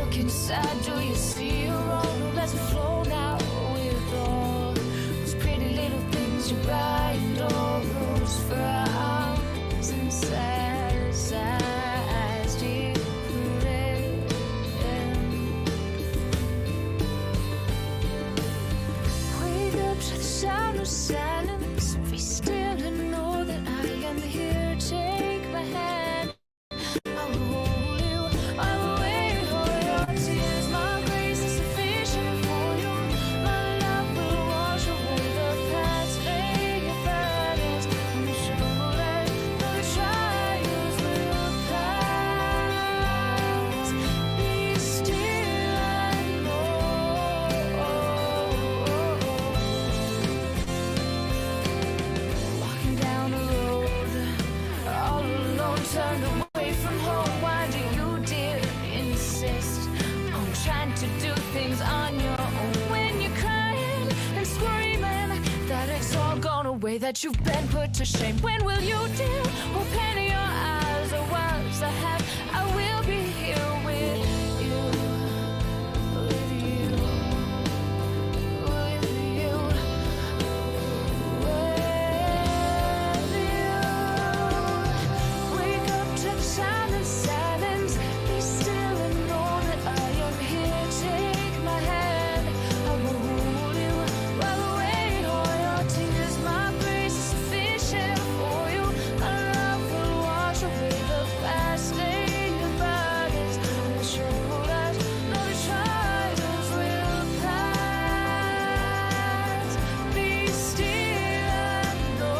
look inside, do you see your own? Let's flow now with all those pretty little things you buy and all those frowns and sad sighs deep within. Wake up to the sound of silence. Be still and know that I am here. Take my hand. I will hold you. I will wait all your tears. My grace is sufficient for you. My love will wash away the past. Lay your burdens on your shoulders. No trials will pass. Be still and know. Walking down the road, all alone, turned away from home. Why do you, dear, insist on trying to do things on your own? When you're crying and screaming that it's all gone away, that you've been put to shame. When will you, dear, open your eyes? Or words I have, I will be here with you, with you, with you, with you. Wake up to the sound of silence. Be still and know that I am here. Take my hand. I will hold you. I will wait all your tears. My grace is sufficient for you. My love will wash away the past. Lay your burdens on your shoulders. No trials will pass. Be still and know.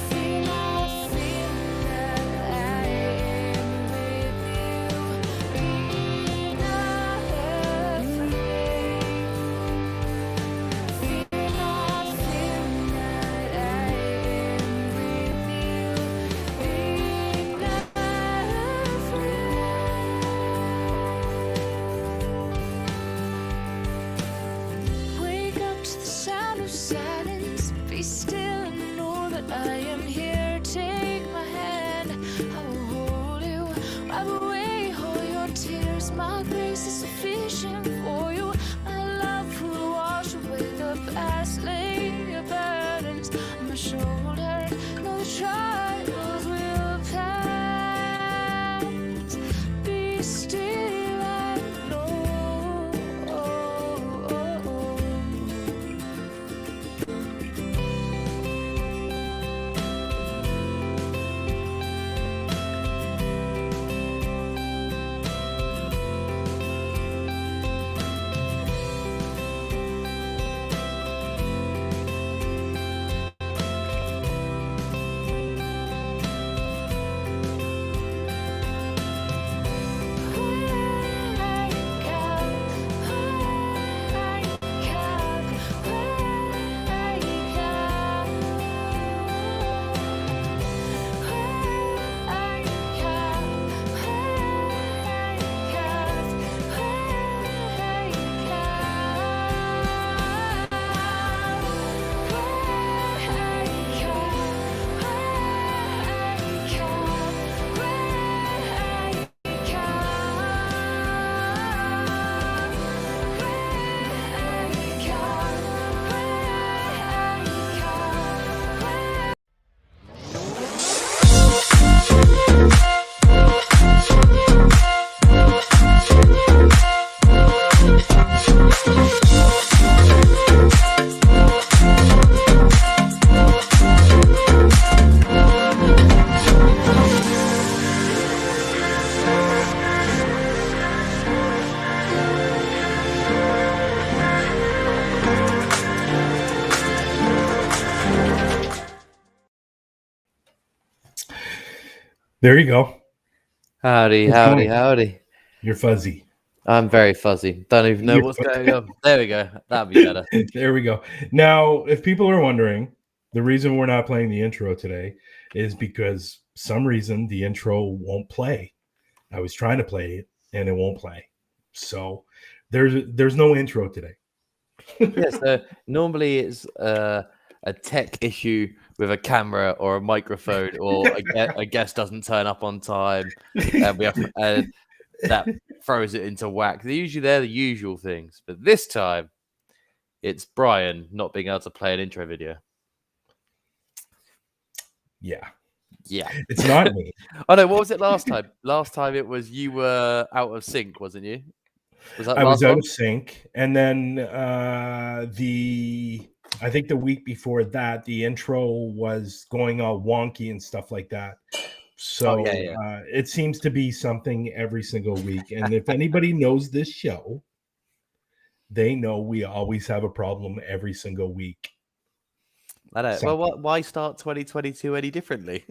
Fear not, fear not, I am with you. Be not afraid. Fear not, fear not, I am with you. Be not afraid. Wake up to the sound of silence. Be still and know that I am here. Take my hand. I will hold you. I will away all your tears. My grace is sufficient for you. My love will wash away the past. Lay your burdens on my shoulder. No, the trials will pass. Be still and know. There you go. Howdy, howdy, howdy. You're fuzzy. I'm very fuzzy. Don't even know what's going on. There we go. That'd be better. There we go. Now, if people are wondering, the reason we're not playing the intro today is because some reason the intro won't play. I was trying to play it and it won't play. So there's no intro today. Yeah, so normally it's a tech issue with a camera or a microphone, or a guest doesn't turn up on time, and we have that throws it into whack. They're the usual things, but this time it's Brian not being able to play an intro video. Yeah. Yeah. It's not me. Oh no, what was it last time? Last time it was you were out of sync, wasn't you? Was that I was last out one? of sync, and then I think the week before that, the intro was going all wonky and stuff like that. So yeah. it seems to be something every single week. And if anybody knows this show, they know we always have a problem every single week. I know. Something. Well, why start 2022 any differently?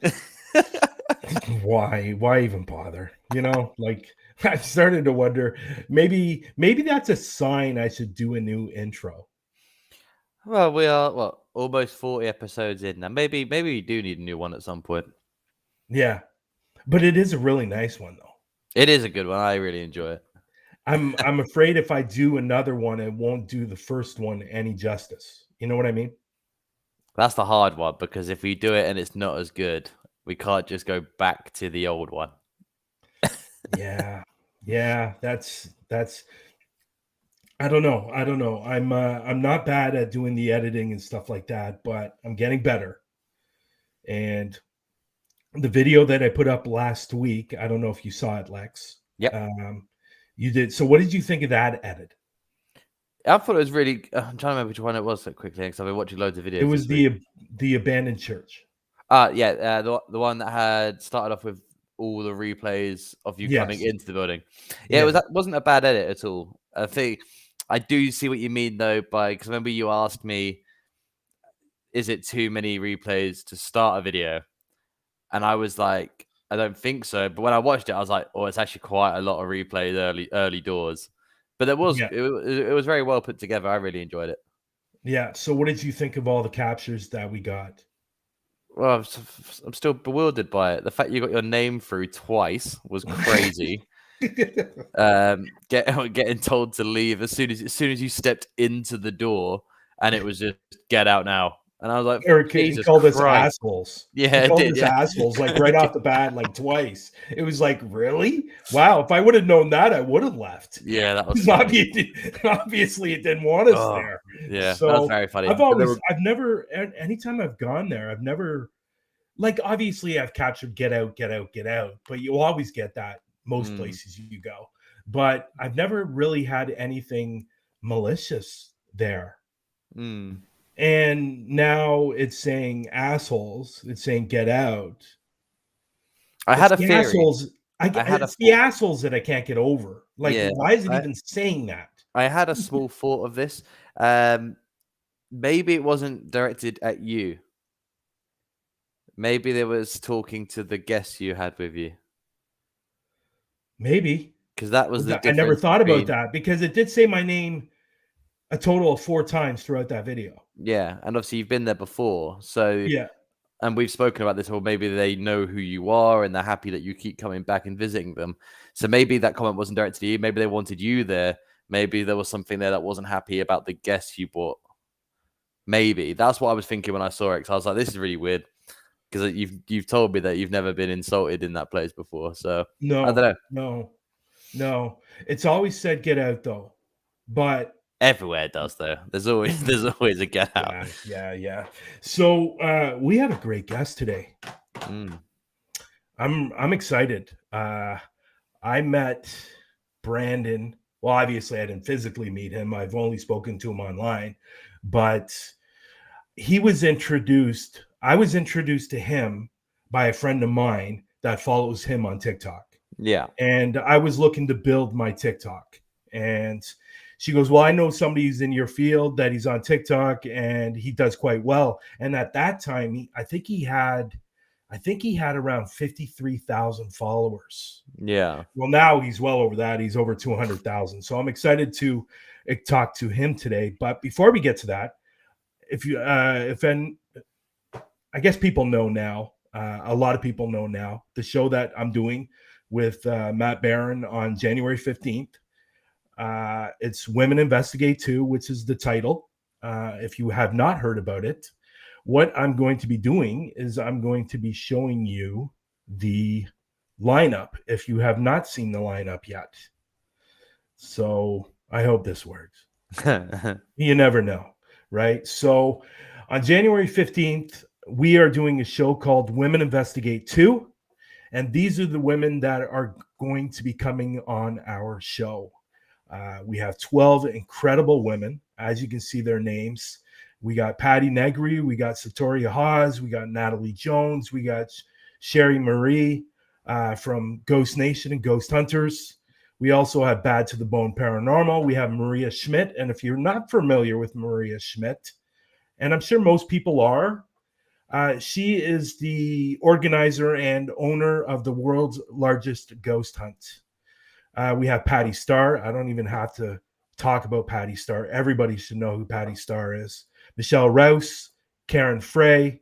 Why even bother? You know, like I started to wonder, maybe that's a sign I should do a new intro. Well, we are almost 40 episodes in now. Maybe we do need a new one at some point. Yeah, but it is a really nice one though. It is a good one. I really enjoy it. I'm afraid if I do another one, it won't do the first one any justice. You know what I mean? That's the hard one, because if we do it and it's not as good, we can't just go back to the old one. Yeah, that's I don't know. I'm not bad at doing the editing and stuff like that, but I'm getting better. And the video that I put up last week, I don't know if you saw it, Lex. Yep. You did. So what did you think of that edit? I thought it was really. I'm trying to remember which one it was so quickly, because I've been watching loads of videos. It was the abandoned church. Yeah, the one that had started off with all the replays of you coming into the building. Yeah, it wasn't a bad edit at all. I think I do see what you mean though, because remember you asked me, is it too many replays to start a video? And I was like, I don't think so. But when I watched it, I was like, oh, it's actually quite a lot of replays early doors. But it was very well put together. I really enjoyed it. Yeah. So what did you think of all the captures that we got? Well, I'm still bewildered by it. The fact you got your name through twice was crazy. Getting told to leave as soon as you stepped into the door, and it was just get out now. And I was like, Eric, he called us assholes. Yeah, he called us assholes, like right off the bat, like twice. It was like, really? Wow. If I would have known that, I would have left. Yeah, that was obviously it didn't want us there. Yeah, so that was very funny. I've never, anytime I've gone there, I've never, like, obviously I've captured get out, but you always get that most places you go. But I've never really had anything malicious there. And now it's saying assholes. It's saying get out. I had a theory. Assholes. It's the assholes that I can't get over. Like, why is it even saying that? I had a small thought of this. Maybe it wasn't directed at you. Maybe they was talking to the guests you had with you. Maybe. Because that was the I never thought about that, because it did say my name a total of 4 times throughout that video. Yeah, and obviously you've been there before, so yeah. And we've spoken about this, or maybe they know who you are and they're happy that you keep coming back and visiting them. So maybe that comment wasn't directed to you. Maybe they wanted you there. Maybe there was something there that wasn't happy about the guests you brought. Maybe that's what I was thinking when I saw it. Because I was like, this is really weird, because you've told me that you've never been insulted in that place before. So no, I don't know. No. It's always said get out though, but everywhere it does though. There's always a get out. Yeah. So we have a great guest today. I'm excited. I met Brandon. Well, obviously I didn't physically meet him. I've only spoken to him online, but I was introduced to him by a friend of mine that follows him on TikTok. Yeah. And I was looking to build my TikTok, and she goes, well, I know somebody who's in your field that he's on TikTok and he does quite well. And at that time, I think he had around 53,000 followers. Yeah. Well, now he's well over that. He's over 200,000. So I'm excited to talk to him today. But before we get to that, I guess people know now, a lot of people know now, the show that I'm doing with Matt Barron on January 15th. It's Women Investigate 2, which is the title. If you have not heard about it, what I'm going to be doing is I'm going to be showing you the lineup if you have not seen the lineup yet. So I hope this works. You never know, right? So on January 15th, we are doing a show called Women Investigate 2. And these are the women that are going to be coming on our show. We have 12 incredible women. As you can see their names. We got Patty Negri, we got Satoria Hawes, we got Natalie Jones, we got Sherry Marie from Ghost Nation and Ghost Hunters. We also have Bad to the Bone Paranormal. We have Maria Schmidt. And if you're not familiar with Maria Schmidt, and I'm sure most people are, she is the organizer and owner of the world's largest ghost hunt. We have Patty Starr. I don't even have to talk about Patty Starr. Everybody should know who Patty Starr is. Michelle Rouse, Karen Frey,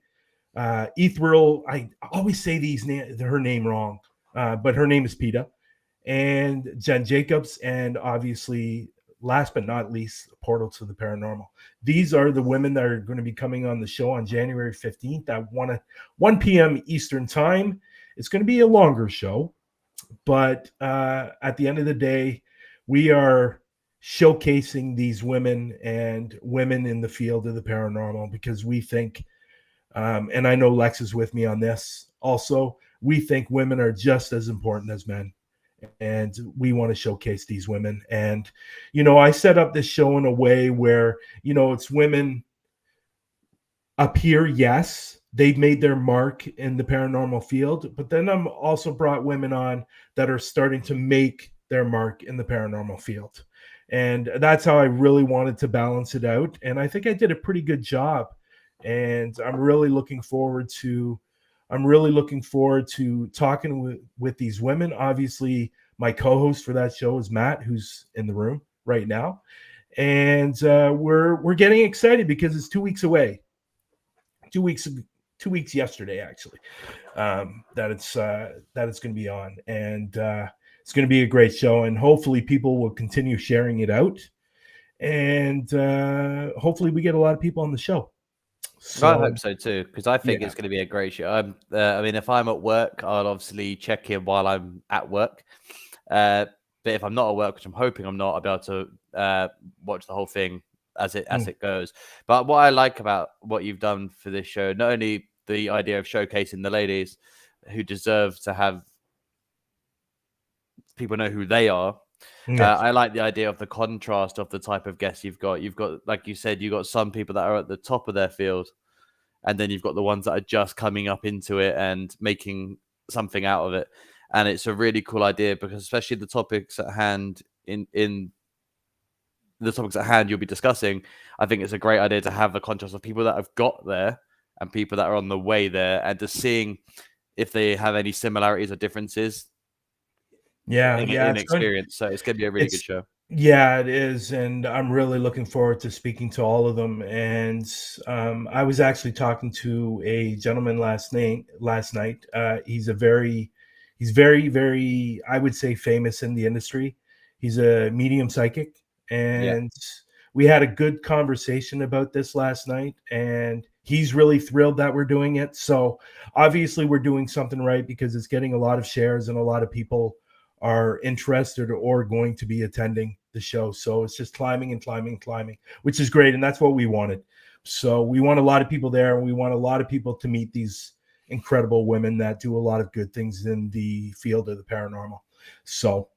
Ethereal. I always say her name wrong, but her name is Peta. And Jen Jacobs, and obviously, last but not least, Portal to the Paranormal. These are the women that are going to be coming on the show on January 15th at 1 p.m. Eastern Time. It's going to be a longer show, but at the end of the day, we are showcasing these women and women in the field of the paranormal because we think, and I know Lex is with me on this also, we think women are just as important as men. And we want to showcase these women. And, I set up this show in a way where, it's women up here. Yes, they've made their mark in the paranormal field, but then I'm also brought women on that are starting to make their mark in the paranormal field. And that's how I really wanted to balance it out. And I think I did a pretty good job. And I'm really looking forward to talking with these women. Obviously, my co-host for that show is Matt, who's in the room right now. And we're getting excited because it's 2 weeks away. 2 weeks yesterday, actually, that it's going to be on. And it's going to be a great show. And hopefully people will continue sharing it out. And hopefully we get a lot of people on the show. So, I hope so too, because I think it's going to be a great show. I mean, if I'm at work, I'll obviously check in while I'm at work. But if I'm not at work, which I'm hoping I'm not, I'll be able to watch the whole thing as it goes. But what I like about what you've done for this show, not only the idea of showcasing the ladies who deserve to have people know who they are. Yes. I like the idea of the contrast of the type of guests you've got. You've got, like you said, you've got some people that are at the top of their field, and then you've got the ones that are just coming up into it and making something out of it. And it's a really cool idea because especially the topics at hand in the topics at hand you'll be discussing, I think it's a great idea to have a contrast of people that have got there and people that are on the way there, and just seeing if they have any similarities or differences. In experience. So it's going to be a really good show. Yeah, it is. And I'm really looking forward to speaking to all of them. And I was actually talking to a gentleman last night. He's very, very, I would say, famous in the industry. He's a medium psychic. And we had a good conversation about this last night. And he's really thrilled that we're doing it. So obviously we're doing something right because it's getting a lot of shares and a lot of people are interested or going to be attending the show. So it's just climbing, which is great. And that's what we wanted. So we want a lot of people there, and we want a lot of people to meet these incredible women that do a lot of good things in the field of the paranormal. So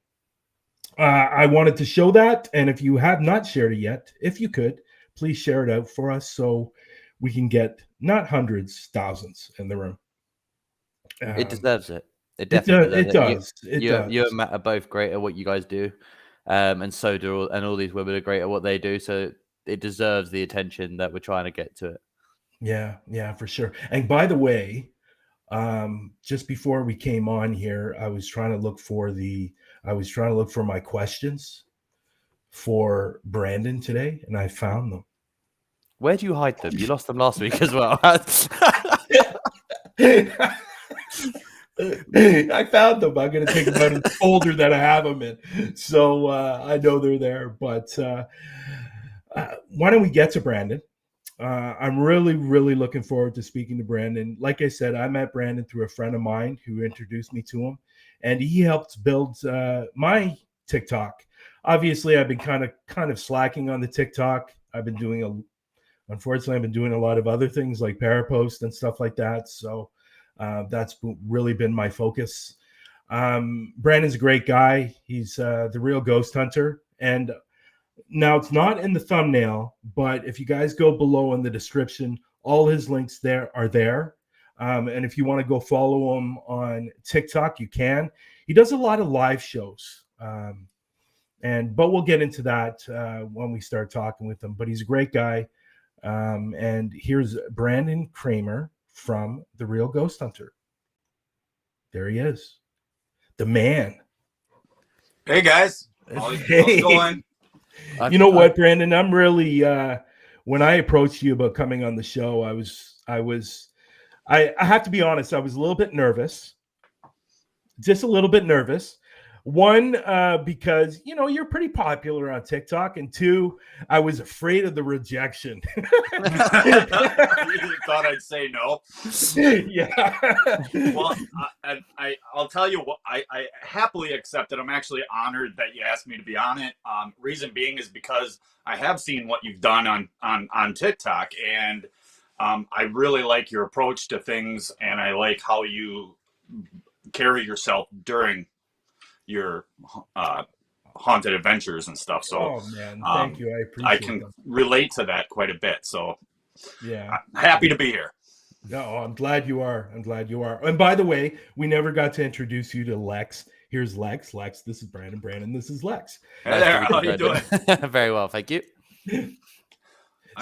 I wanted to show that. And if you have not shared it yet, if you could, please share it out for us so we can get not hundreds, thousands in the room. It deserves it. It definitely does. You and Matt are both great at what you guys do, and so do all these women are great at what they do. So it deserves the attention that we're trying to get to it. Yeah, for sure. And by the way, just before we came on here, I was trying to look for my questions for Brandon today, and I found them. Where do you hide them? You lost them last week as well. I found them. I'm going to take them out of the folder that I have them in. So I know they're there. But why don't we get to Brandon? I'm really, really looking forward to speaking to Brandon. Like I said, I met Brandon through a friend of mine who introduced me to him, and he helped build my TikTok. Obviously, I've been kind of slacking on the TikTok. Unfortunately, I've been doing a lot of other things like Parapost and stuff like that. So that's really been my focus. Brandon's a great guy. He's the real ghost hunter. And now it's not in the thumbnail, but if you guys go below in the description, all his links there are there. And if you want to go follow him on TikTok, you can. He does a lot of live shows. But we'll get into that when we start talking with him. But he's a great guy. And here's Brandon Kramer from The Real Ghost Hunter. There he is. The man. Hey, guys. How's it going? You know what, Brandon? I'm really when I approached you about coming on the show, I have to be honest, I was a little bit nervous. Just a little bit nervous. One, because you're pretty popular on TikTok, and two, I was afraid of the rejection. You thought I'd say no. Yeah. Well, I'll tell you what. I happily accepted. I'm actually honored that you asked me to be on it. Reason being is because I have seen what you've done on TikTok, and I really like your approach to things, and I like how you carry yourself during your haunted adventures and stuff. So, oh man, thank you. I appreciate. I can relate to that quite a bit. So, yeah, I'm happy to be here. No, I'm glad you are. And by the way, we never got to introduce you to Lex. Here's Lex. Lex, this is Brandon. Brandon, this is Lex. Hey there, how you doing? Very well, thank you.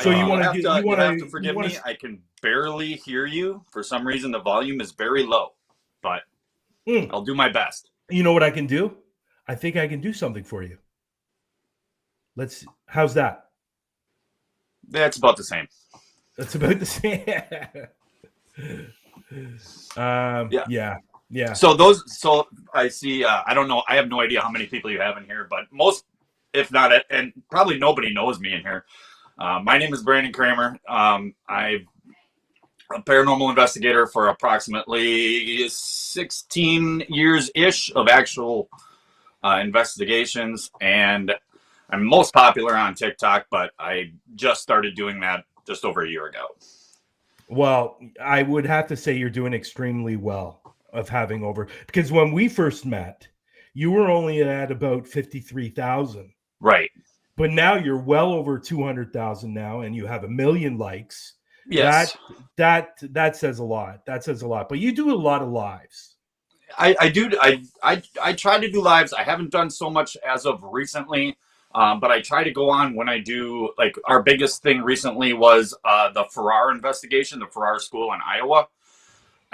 So you have to forgive me. I can barely hear you. For some reason, the volume is very low, but I'll do my best. You know what I can do? I think I can do something for you. How's that? That's about the same. That's about the same. Yeah. So I see, I don't know. I have no idea how many people you have in here, but most, if not, and probably nobody knows me in here. My name is Brandon Kramer. I'm a paranormal investigator for approximately 16 years-ish of actual investigations, and I'm most popular on TikTok, but I just started doing that just over a year ago. Well, I would have to say you're doing extremely well of having because when we first met, you were only at about 53,000. Right. But now you're well over 200,000 now, and you have 1 million likes. Yes. That says a lot. That says a lot. But you do a lot of lives. I do. I try to do lives. I haven't done so much as of recently, but I try to go on when I do. Like, our biggest thing recently was the Farrar investigation, the Farrar School in Iowa.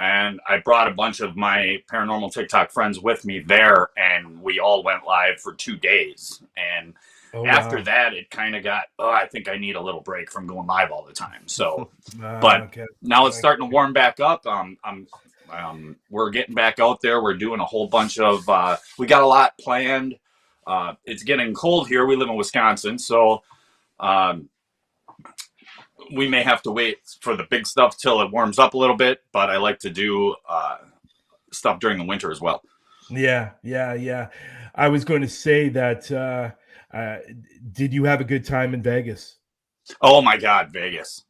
And I brought a bunch of my paranormal TikTok friends with me there, and we all went live for 2 days. And after that, it kind of got, I think I need a little break from going live all the time. So, but now it's starting to warm back up. We're getting back out there. We're doing a whole bunch of, we got a lot planned. It's getting cold here. We live in Wisconsin. So, we may have to wait for the big stuff till it warms up a little bit, but I like to do, stuff during the winter as well. Yeah. I was going to say that, did you have a good time in Vegas? Oh my God, Vegas.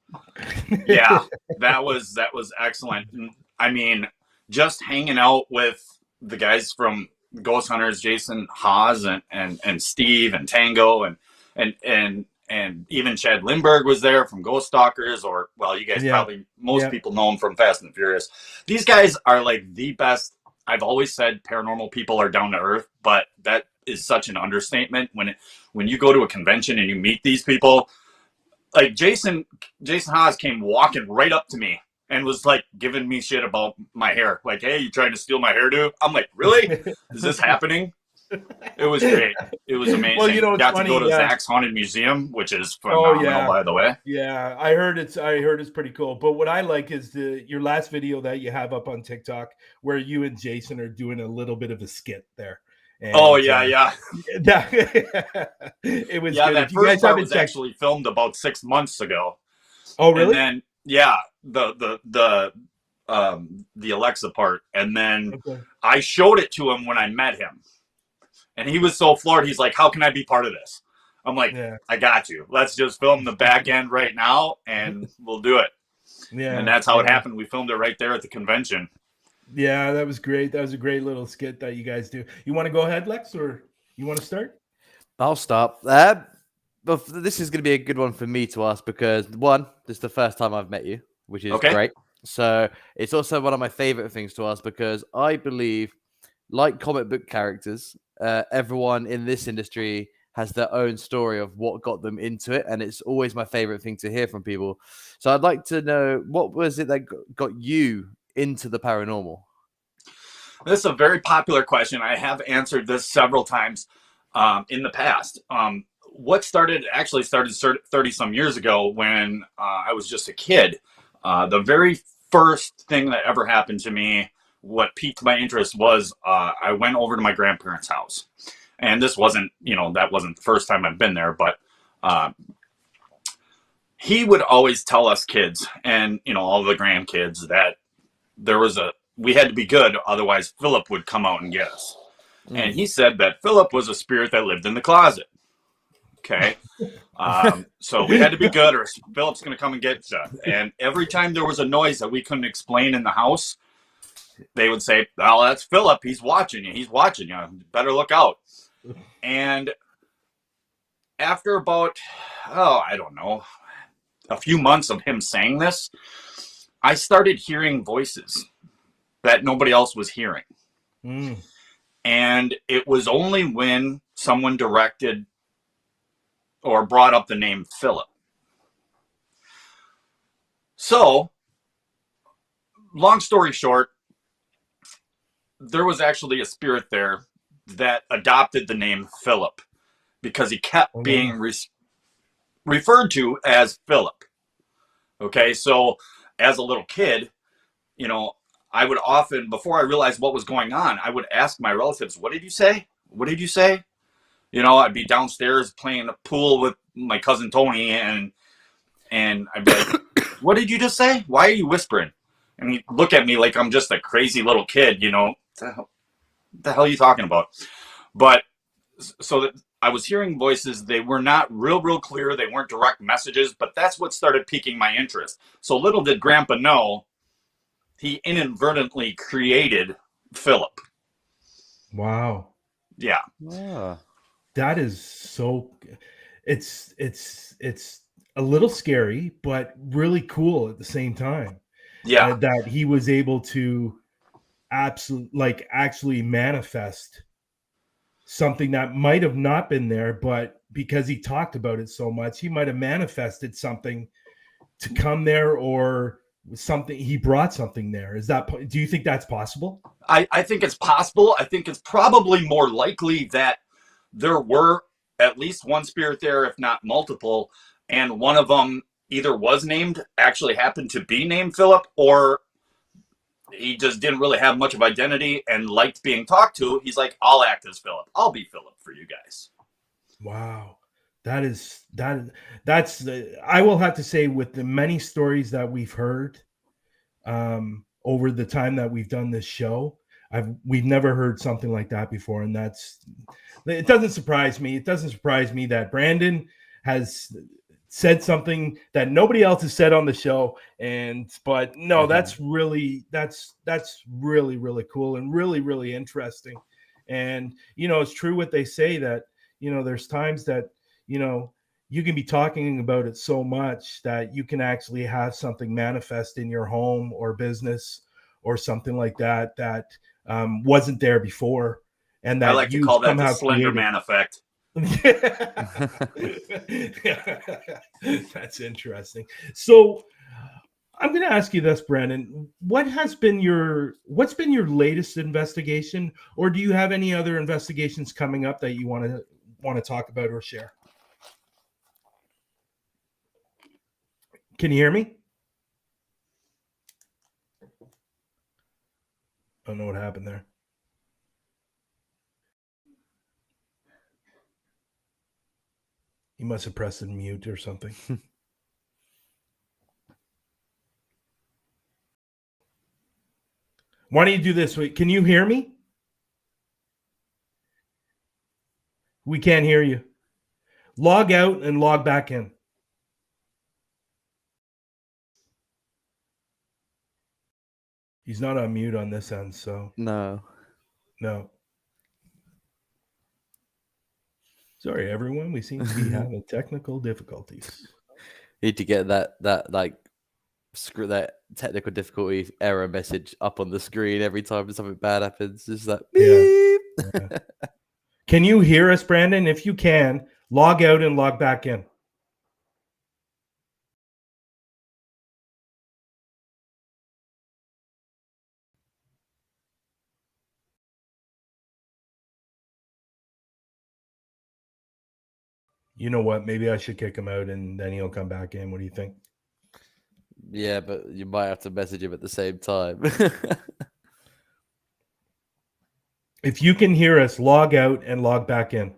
Yeah, that was excellent. I mean, just hanging out with the guys from Ghost Hunters, Jason Haas and Steve and Tango and even Chad Lindbergh was there from Ghost Stalkers, or, well, you guys probably, most people know him from Fast and Furious. These guys are like the best. I've always said paranormal people are down to earth, but that is such an understatement. When you go to a convention and you meet these people, like Jason Haas came walking right up to me and was like giving me shit about my hair. Like, hey, you trying to steal my hairdo? I'm like, really? Is this happening? It was great. It was amazing. Well, got to go to Zach's Haunted Museum, which is phenomenal, by the way. Yeah, I heard it's pretty cool. But what I like is your last video that you have up on TikTok, where you and Jason are doing a little bit of a skit there. And, yeah. It was good. That first part was actually filmed about 6 months ago. Oh, really? And then the Alexa part, and then Okay. I showed it to him when I met him, and he was so floored. He's like, "How can I be part of this?" I'm like, Yeah. "I got you. Let's just film the back end right now, and we'll do it." Yeah. And that's how it yeah. happened. We filmed it right there at the convention. Yeah, that was great. That was a great little skit that you guys do. You want to go ahead, Lex, or you want to start? I'll start. But this is going to be a good one for me to ask because one, this is the first time I've met you, which is Okay. great. So it's also one of my favorite things to ask because I believe, like comic book characters, everyone in this industry has their own story of what got them into it, and it's always my favorite thing to hear from people. So I'd like to know, what was it that got you into the paranormal? This is a very popular question. I have answered this several times in the past. What started 30 some years ago when I was just a kid. The very first thing that ever happened to me, what piqued my interest was I went over to my grandparents' house. And this wasn't, that wasn't the first time I've been there, but he would always tell us kids and, all the grandkids that we had to be good, otherwise Philip would come out and get us. And he said that Philip was a spirit that lived in the closet. Okay. So we had to be good or Philip's going to come and get you. And every time there was a noise that we couldn't explain in the house, they would say, "Well, that's Philip. He's watching you. He's watching you. Better look out." And after about, I don't know, a few months of him saying this, I started hearing voices that nobody else was hearing. Mm. And it was only when someone directed or brought up the name Philip. So, long story short, there was actually a spirit there that adopted the name Philip because he kept being referred to as Philip. Okay, so as a little kid, I would often, before I realized what was going on, I would ask my relatives, "What did you say? What did you say?" I'd be downstairs playing a pool with my cousin Tony, and I'd be like, "What did you just say? Why are you whispering?" And he'd look at me like I'm just a crazy little kid, What the hell are you talking about? But so that I was hearing voices. They were not real clear. They weren't direct messages, but that's what started piquing my interest. So little did Grandpa know, he inadvertently created Philip. Wow. Yeah. Ah. That is so. It's a little scary, but really cool at the same time. Yeah. That he was able to actually manifest something that might have not been there, but because he talked about it so much, he might have manifested something to come there, or something. He brought something there. Do you think that's possible? I think it's possible. I think it's probably more likely that there were at least one spirit there, if not multiple, and one of them either was named, actually happened to be named Philip, or he just didn't really have much of identity and liked being talked to. He's like, "I'll act as Philip. I'll be Philip for you guys." Wow. That's I will have to say, with the many stories that we've heard over the time that we've done this show, we've never heard something like that before. And it doesn't surprise me. It doesn't surprise me that Brandon has said something that nobody else has said on the show. But no, that's really cool and really interesting. And, it's true what they say that, there's times that, you can be talking about it so much that you can actually have something manifest in your home or business or something like that wasn't there before, and that I like to call that the Slender Man effect. That's interesting. So I'm going to ask you this, Brandon. What's been your latest investigation, or do you have any other investigations coming up that you want to talk about or share? Can you hear me? I don't know what happened there. He must have pressed mute or something. Why don't you do this? Can you hear me? We can't hear you. Log out and log back in. He's not on mute on this end, so No. Sorry, everyone. We seem to be having technical difficulties. Need to get that like that technical difficulty error message up on the screen every time something bad happens. Just like beep. Yeah. Can you hear us, Brandon? If you can, log out and log back in. You know what? Maybe I should kick him out and then he'll come back in. What do you think? Yeah, but you might have to message him at the same time. If you can hear us, log out and log back in.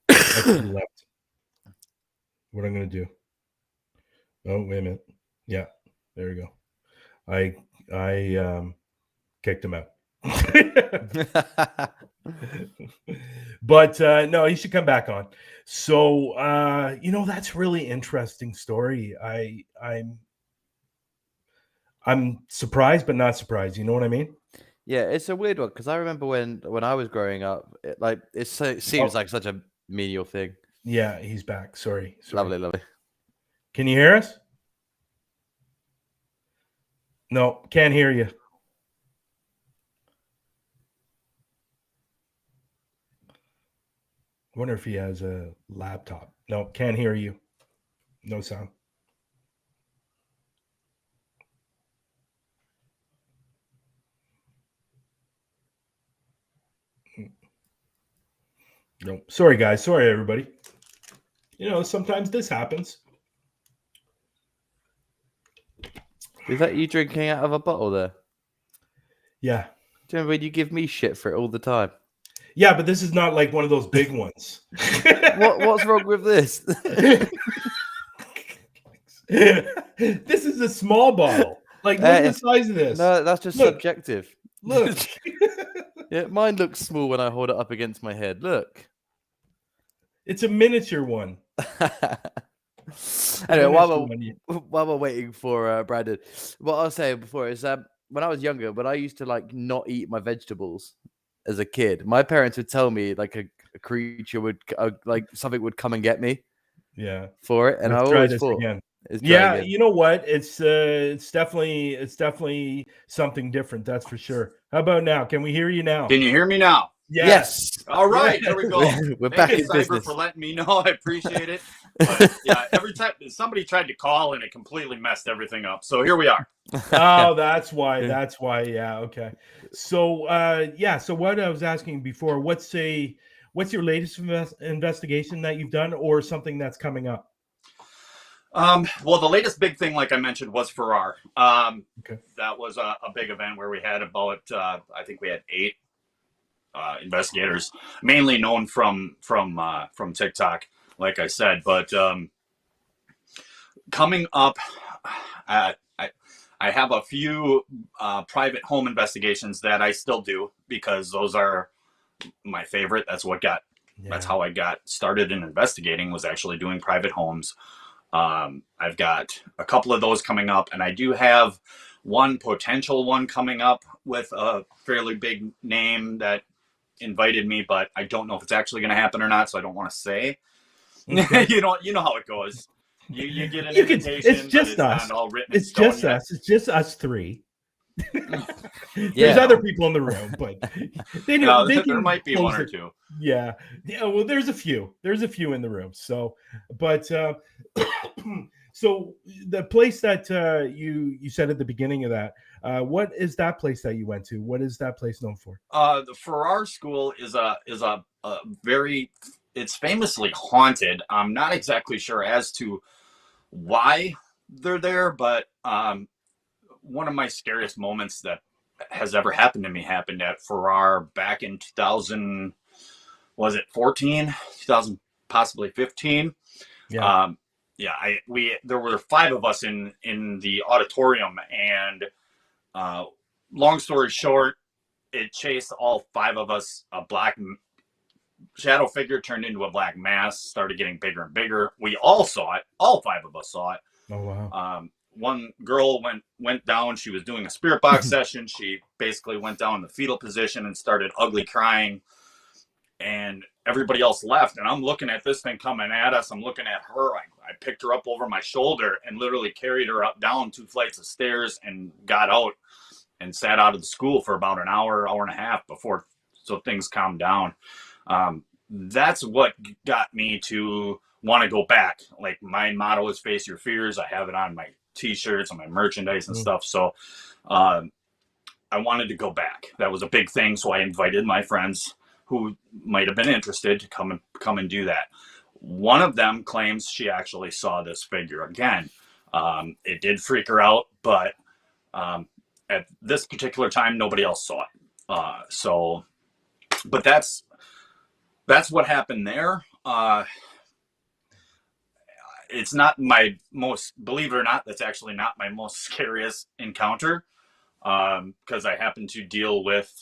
Left. What I'm going to do. Oh, wait a minute. Yeah, there we go. I kicked him out. But no, he should come back on. So that's really interesting story. I'm surprised but not surprised. You know what I mean? Yeah, it's a weird one because I remember when I was growing up, it seems like such a menial thing. Yeah, he's back. Sorry. Lovely. Can you hear us? No, can't hear you. I wonder if he has a laptop. No, can't hear you. No sound. No. Sorry, guys. Sorry, everybody. Sometimes this happens. Is that you drinking out of a bottle there? Yeah. Do you remember when you give me shit for it all the time? Yeah, but this is not like one of those big ones. What's wrong with this? This is a small bottle. Like, look at the size of this. No, that's just subjective. Look. Yeah, mine looks small when I hold it up against my head. Look. It's a miniature one. Anyway, while we're waiting for Brandon, what I was saying before is when I was younger, when I used to not eat my vegetables as a kid, my parents would tell me like a creature would something would come and get me. Yeah. For it, and Let's I always try this thought, again. Yeah, you know what? It's definitely something different. That's for sure. How about now? Can we hear you now? Can you hear me now? Yes. All right, here we go. We're back in Cyber business. for letting me know. I appreciate it. But, yeah, every time somebody tried to call and it completely messed everything up. So here we are. Oh, that's why. Yeah. Okay. So, So what I was asking before, what's your latest investigation that you've done, or something that's coming up? Well, the latest big thing, like I mentioned, was Farrar. Okay. That was a big event where we had about, I think we had 8 investigators, mainly known from TikTok, like I said. But coming up, I have a few private home investigations that I still do because those are my favorite. That's how I got started in investigating, was actually doing private homes. I've got a couple of those coming up, and I do have one potential one coming up with a fairly big name that invited me, but I don't know if it's actually going to happen or not, so I don't want to say. Okay. you know how it goes. You get an invitation. It's just us. Not all written it's just us. It's just us 3. There's other people in the room, but there might be 1 or 2. Yeah. Well, there's a few. There's a few in the room. So, but so the place that you said at the beginning of that, what is that place that you went to? What is that place known for? The Farrar School is a very, it's famously haunted. I'm not exactly sure as to why they're there, but one of my scariest moments that has ever happened to me happened at Farrar back in 2000, was it 14, 2000, possibly 15. Yeah. there were 5 of us in the auditorium, and long story short, it chased all 5 of us. A black shadow figure turned into a black mass, started getting bigger and bigger. We all saw it. All 5 of us saw it. Oh wow. One girl went down. She was doing a spirit box session. She basically went down in the fetal position and started ugly crying. And everybody else left. And I'm looking at this thing coming at us. I'm looking at her. I picked her up over my shoulder and literally carried her up down 2 flights of stairs and got out and sat out of the school for about an hour and a half before, so things calmed down. That's what got me to want to go back. Like, my motto is face your fears. I have it on my t-shirts and my merchandise and stuff. So I wanted to go back. That was a big thing. So I invited my friends who might have been interested to come and do that. One of them claims she actually saw this figure again. It did freak her out, but at this particular time, nobody else saw it. But that's what happened there. It's not my most, believe it or not, that's actually not my most scariest encounter, because I happen to deal with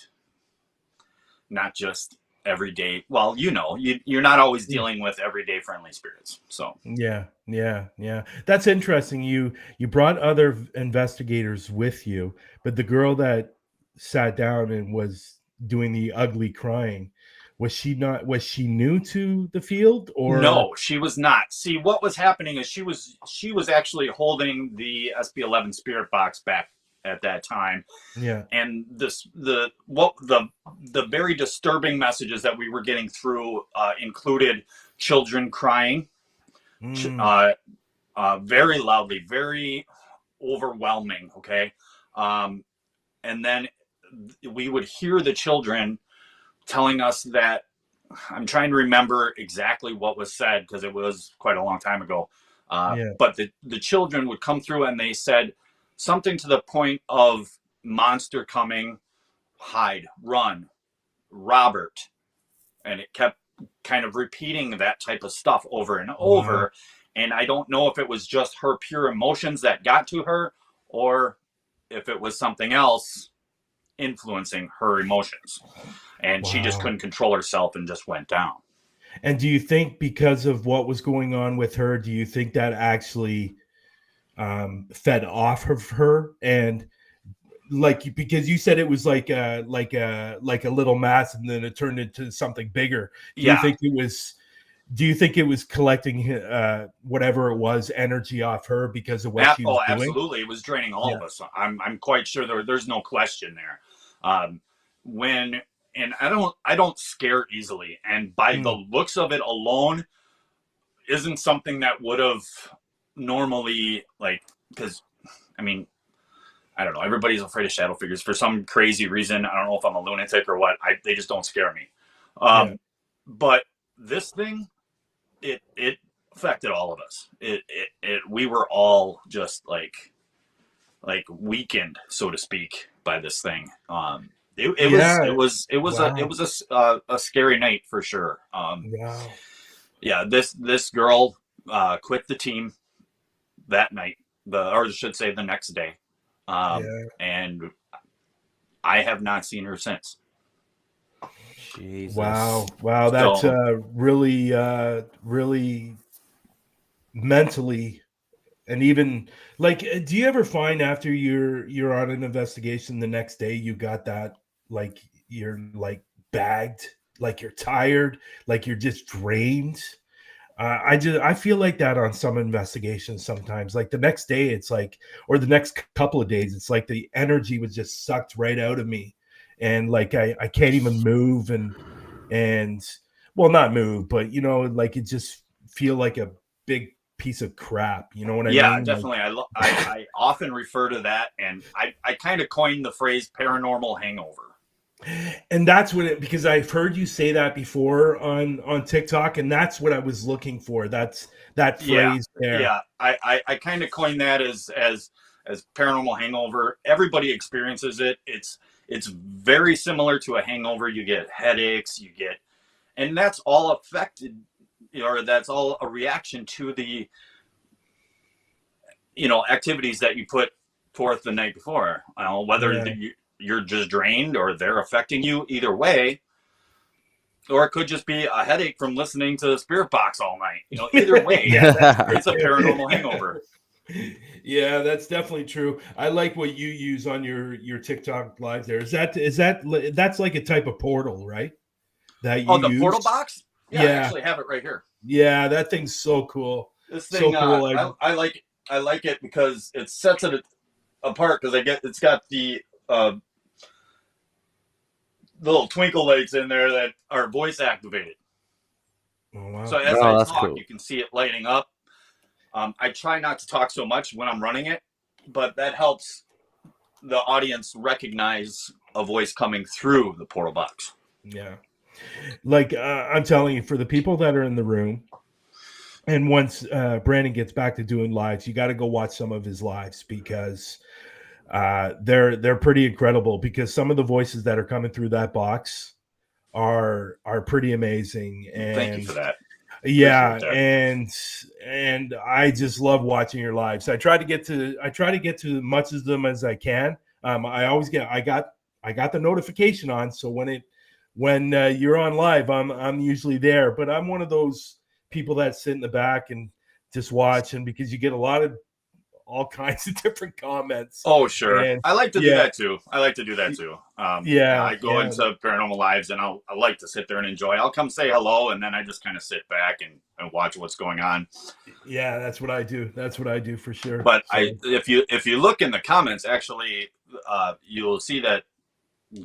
not just everyday, well, you're not always dealing with everyday friendly spirits. So yeah. That's interesting. You brought other investigators with you, but the girl that sat down and was doing the ugly crying, was she new to the field, or? No, she was not. See, what was happening is she was actually holding the SB11 spirit box back at that time. Yeah. And the very disturbing messages that we were getting through included children crying, very loudly, very overwhelming. Okay. And then we would hear the children telling us that, I'm trying to remember exactly what was said because it was quite a long time ago. But the children would come through and they said something to the point of monster coming, hide, run, Robert. And it kept kind of repeating that type of stuff over and over. And I don't know if it was just her pure emotions that got to her, or if it was something else influencing her emotions. And she just couldn't control herself and just went down. And do you think, because of what was going on with her, do you think that actually fed off of her? And because you said it was like a little mass and then it turned into something bigger. Do you think it was collecting whatever it was, energy off her because of what she was doing? Absolutely. It was draining all of us. I'm quite sure there's no question there. And I don't scare easily, and by the looks of it alone, isn't something that would have normally, because I mean, I don't know. Everybody's afraid of shadow figures for some crazy reason. I don't know if I'm a lunatic or what. They just don't scare me. But this thing, it affected all of us. We were all just like weakened, so to speak, by this thing. It was a scary night for sure. This girl quit the team that night, or I should say the next day. And I have not seen her since. Jesus. Wow, that's really mentally. And even do you ever find after you're on an investigation the next day you got that you're bagged, you're tired, you're just drained? I feel like that on some investigations sometimes. The next day it's or the next couple of days, it's like the energy was just sucked right out of me, and I can't even move and well, not move, but it just feel like a big piece of crap, you know what I mean? Yeah, definitely. I often refer to that, and I kind of coined the phrase paranormal hangover. And that's what because I've heard you say that before on TikTok, and that's what I was looking for. That's that phrase there. Yeah, I kind of coined that as paranormal hangover. Everybody experiences it. It's very similar to a hangover. You get headaches, and that's all affected, or that's all a reaction to the activities that you put forth the night before. Whether you're just drained or they're affecting you, either way. Or it could just be a headache from listening to the Spirit Box all night. Either way, it's a paranormal hangover. Yeah, that's definitely true. I like what you use on your TikTok live there. That's like a type of portal, right? That you the portal box? Yeah, I actually have it right here. Yeah, that thing's so cool. This thing, so cool. I like it because it sets it apart because it's got the little twinkle lights in there that are voice activated. Oh, wow. So as I talk, cool. You can see it lighting up. I try not to talk so much when I'm running it, but that helps the audience recognize a voice coming through the portal box. Yeah. Like I'm telling you, for the people that are in the room, and once Brandon gets back to doing lives, you got to go watch some of his lives because they're pretty incredible, because some of the voices that are coming through that box are pretty amazing. And thank you for that. Yeah, and I just love watching your lives. I try to get to as much of them as I can. I got the notification on, so when you're on live, I'm usually there. But I'm one of those people that sit in the back and just watch, and because you get all kinds of different comments. Oh, sure. And, I like to do that too. I go into Paranormal Lives and I like to sit there and enjoy. I'll come say hello, and then I just kind of sit back and watch what's going on. Yeah, that's what I do. That's what I do for sure. But if you look in the comments, actually, you'll see that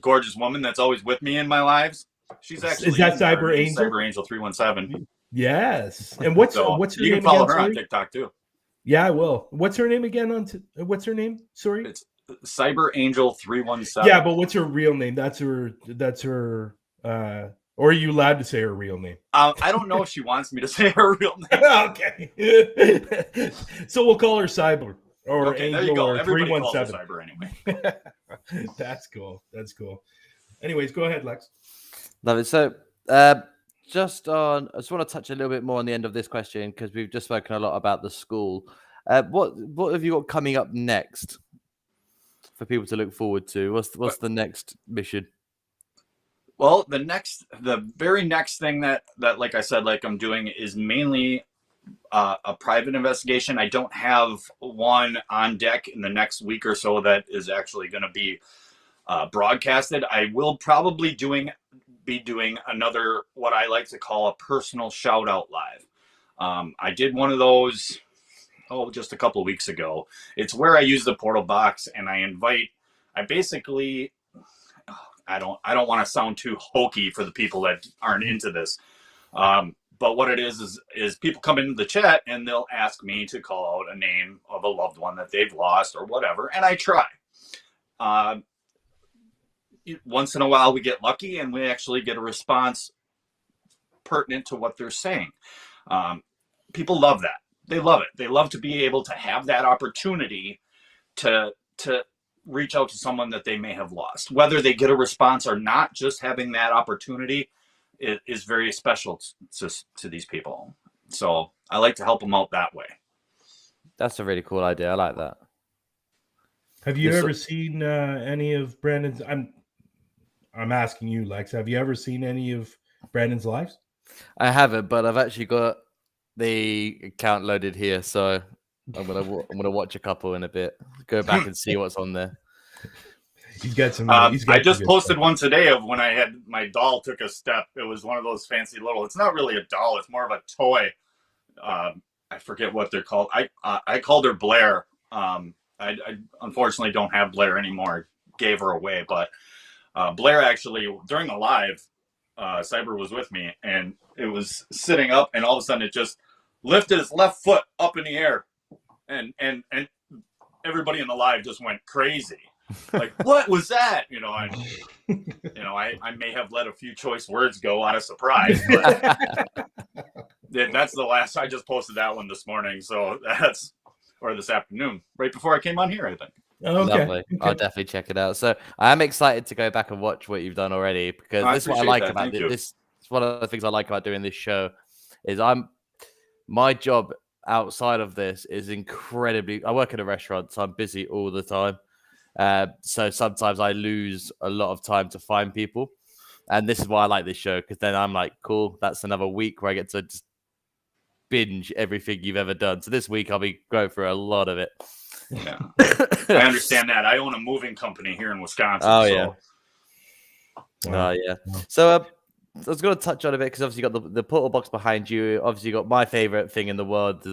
gorgeous woman that's always with me in my lives. She's actually is that Cyber Angel? Cyber Angel 317. Yes. And what's her you name? You can follow again, her sorry? on TikTok too. Yeah, I will. What's her name again? What's her name? Sorry, it's Cyber Angel 317. Yeah, but what's her real name? That's her. Or are you allowed to say her real name? I don't know if she wants me to say her real name. Okay. So we'll call her Cyber or okay, Angel, there you go. or Everybody calls her 317. Cyber anyway. That's cool. That's cool. Anyways, go ahead, Lex. Love it. So, I just want to touch a little bit more on the end of this question, because we've just spoken a lot about the school. What have you got coming up next for people to look forward to? What's the next mission? Well, the very next thing that like I said, like I'm doing is mainly a private investigation. I don't have one on deck in the next week or so that is actually going to be broadcasted. I will probably be doing another, what I like to call a personal shout out live. I did one of those just a couple of weeks ago. It's where I use the portal box and I basically, I don't want to sound too hokey for the people that aren't into this. But what it is people come into the chat and they'll ask me to call out a name of a loved one that they've lost or whatever. And I try. Once in a while we get lucky and we actually get a response pertinent to what they're saying. People love that. They love it. They love to be able to have that opportunity to reach out to someone that they may have lost. Whether they get a response or not, just having that opportunity is very special to these people. So I like to help them out that way. That's a really cool idea. I like that. Have you ever seen any of Brandon's? I'm asking you, Lex. Have you ever seen any of Brandon's lives? I haven't, but I've actually got the account loaded here, so I'm gonna watch a couple in a bit. Go back and see what's on there. He's got some. I just posted one today of when I had my doll took a step. It was one of those fancy little. It's not really a doll. It's more of a toy. I forget what they're called. I called her Blair. I unfortunately don't have Blair anymore. Gave her away, but Blair actually during the live, Cyber was with me, and it was sitting up, and all of a sudden it just lifted its left foot up in the air, and everybody in the live just went crazy. Like, what was that? I may have let a few choice words go out of surprise, but that's the last. I just posted that one this morning, so or this afternoon, right before I came on here, I think. Oh, okay. Lovely. Okay. I'll definitely check it out. So I am excited to go back and watch what you've done already, because this is what I like about this. It's one of the things I like about doing this show is my job outside of this is incredibly. I work in a restaurant, so I'm busy all the time. So sometimes I lose a lot of time to find people. And this is why I like this show, because then I'm like, cool, that's another week where I get to just binge everything you've ever done. So this week I'll be going through a lot of it. Yeah, I understand that. I own a moving company here in Wisconsin. Oh, so. yeah. Wow. Oh, yeah. So I was going to touch on a bit because obviously you got the portal box behind you. Obviously, you got my favorite thing in the world.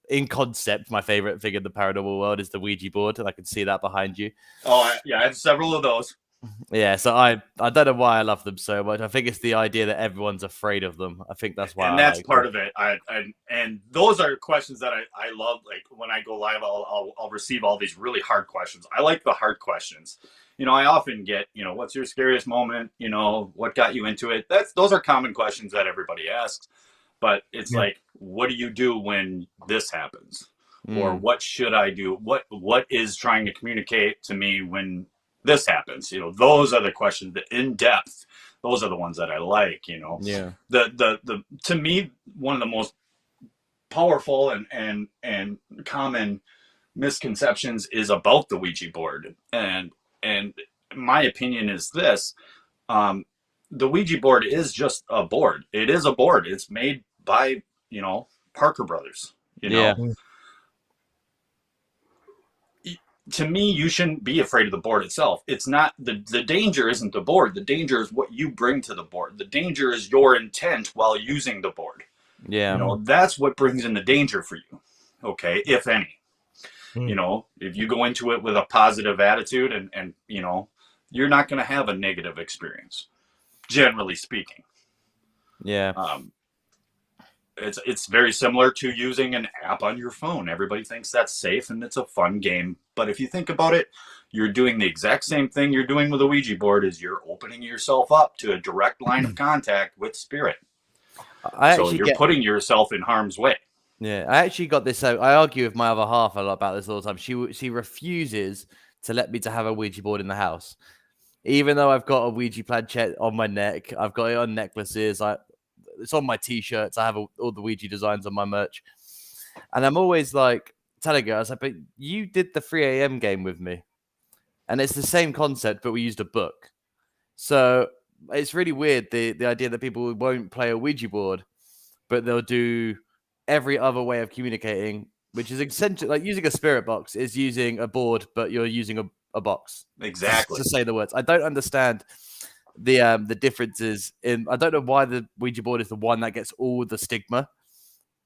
In concept, my favorite thing in the paranormal world is the Ouija board, and I can see that behind you. Oh, I have several of those. Yeah, so I don't know why I love them so much. I think it's the idea that everyone's afraid of them. I think that's why. And that's part of it. And those are questions that I love. Like when I go live, I'll receive all these really hard questions. I like the hard questions. I often get, what's your scariest moment? What got you into it? Those are common questions that everybody asks. But it's like, what do you do when this happens? Or what should I do? What is trying to communicate to me when this happens? Those are the questions that in depth. Those are the ones that I like. Yeah. The to me, one of the most powerful and common misconceptions is about the Ouija board. And my opinion is this: the Ouija board is just a board. It is a board. It's made by Parker Brothers. Yeah. To me, you shouldn't be afraid of the board itself. It's not the danger isn't the board. The danger is what you bring to the board. The danger is your intent while using the board. Yeah. That's what brings in the danger for you. Okay, if any. If you go into it with a positive attitude and you're not going to have a negative experience, generally speaking. Yeah. It's very similar to using an app on your phone. Everybody thinks that's safe and it's a fun game. But if you think about it, you're doing the exact same thing you're doing with a Ouija board is you're opening yourself up to a direct line of contact with spirit. So you're putting yourself in harm's way. Yeah, I actually got this. I argue with my other half a lot about this all the time. She refuses to let me to have a Ouija board in the house. Even though I've got a Ouija planchette on my neck, I've got it on necklaces. It's on my t-shirts. I have all the Ouija designs on my merch. And I'm always like telling her, I was like, but you did the 3 a.m. game with me. And it's the same concept, but we used a book. So it's really weird, the idea that people won't play a Ouija board, but they'll do every other way of communicating, which is essentially like using a spirit box is using a board, but you're using a box. Exactly. To say the words. I don't understand the differences in. I don't know why the Ouija board is the one that gets all the stigma,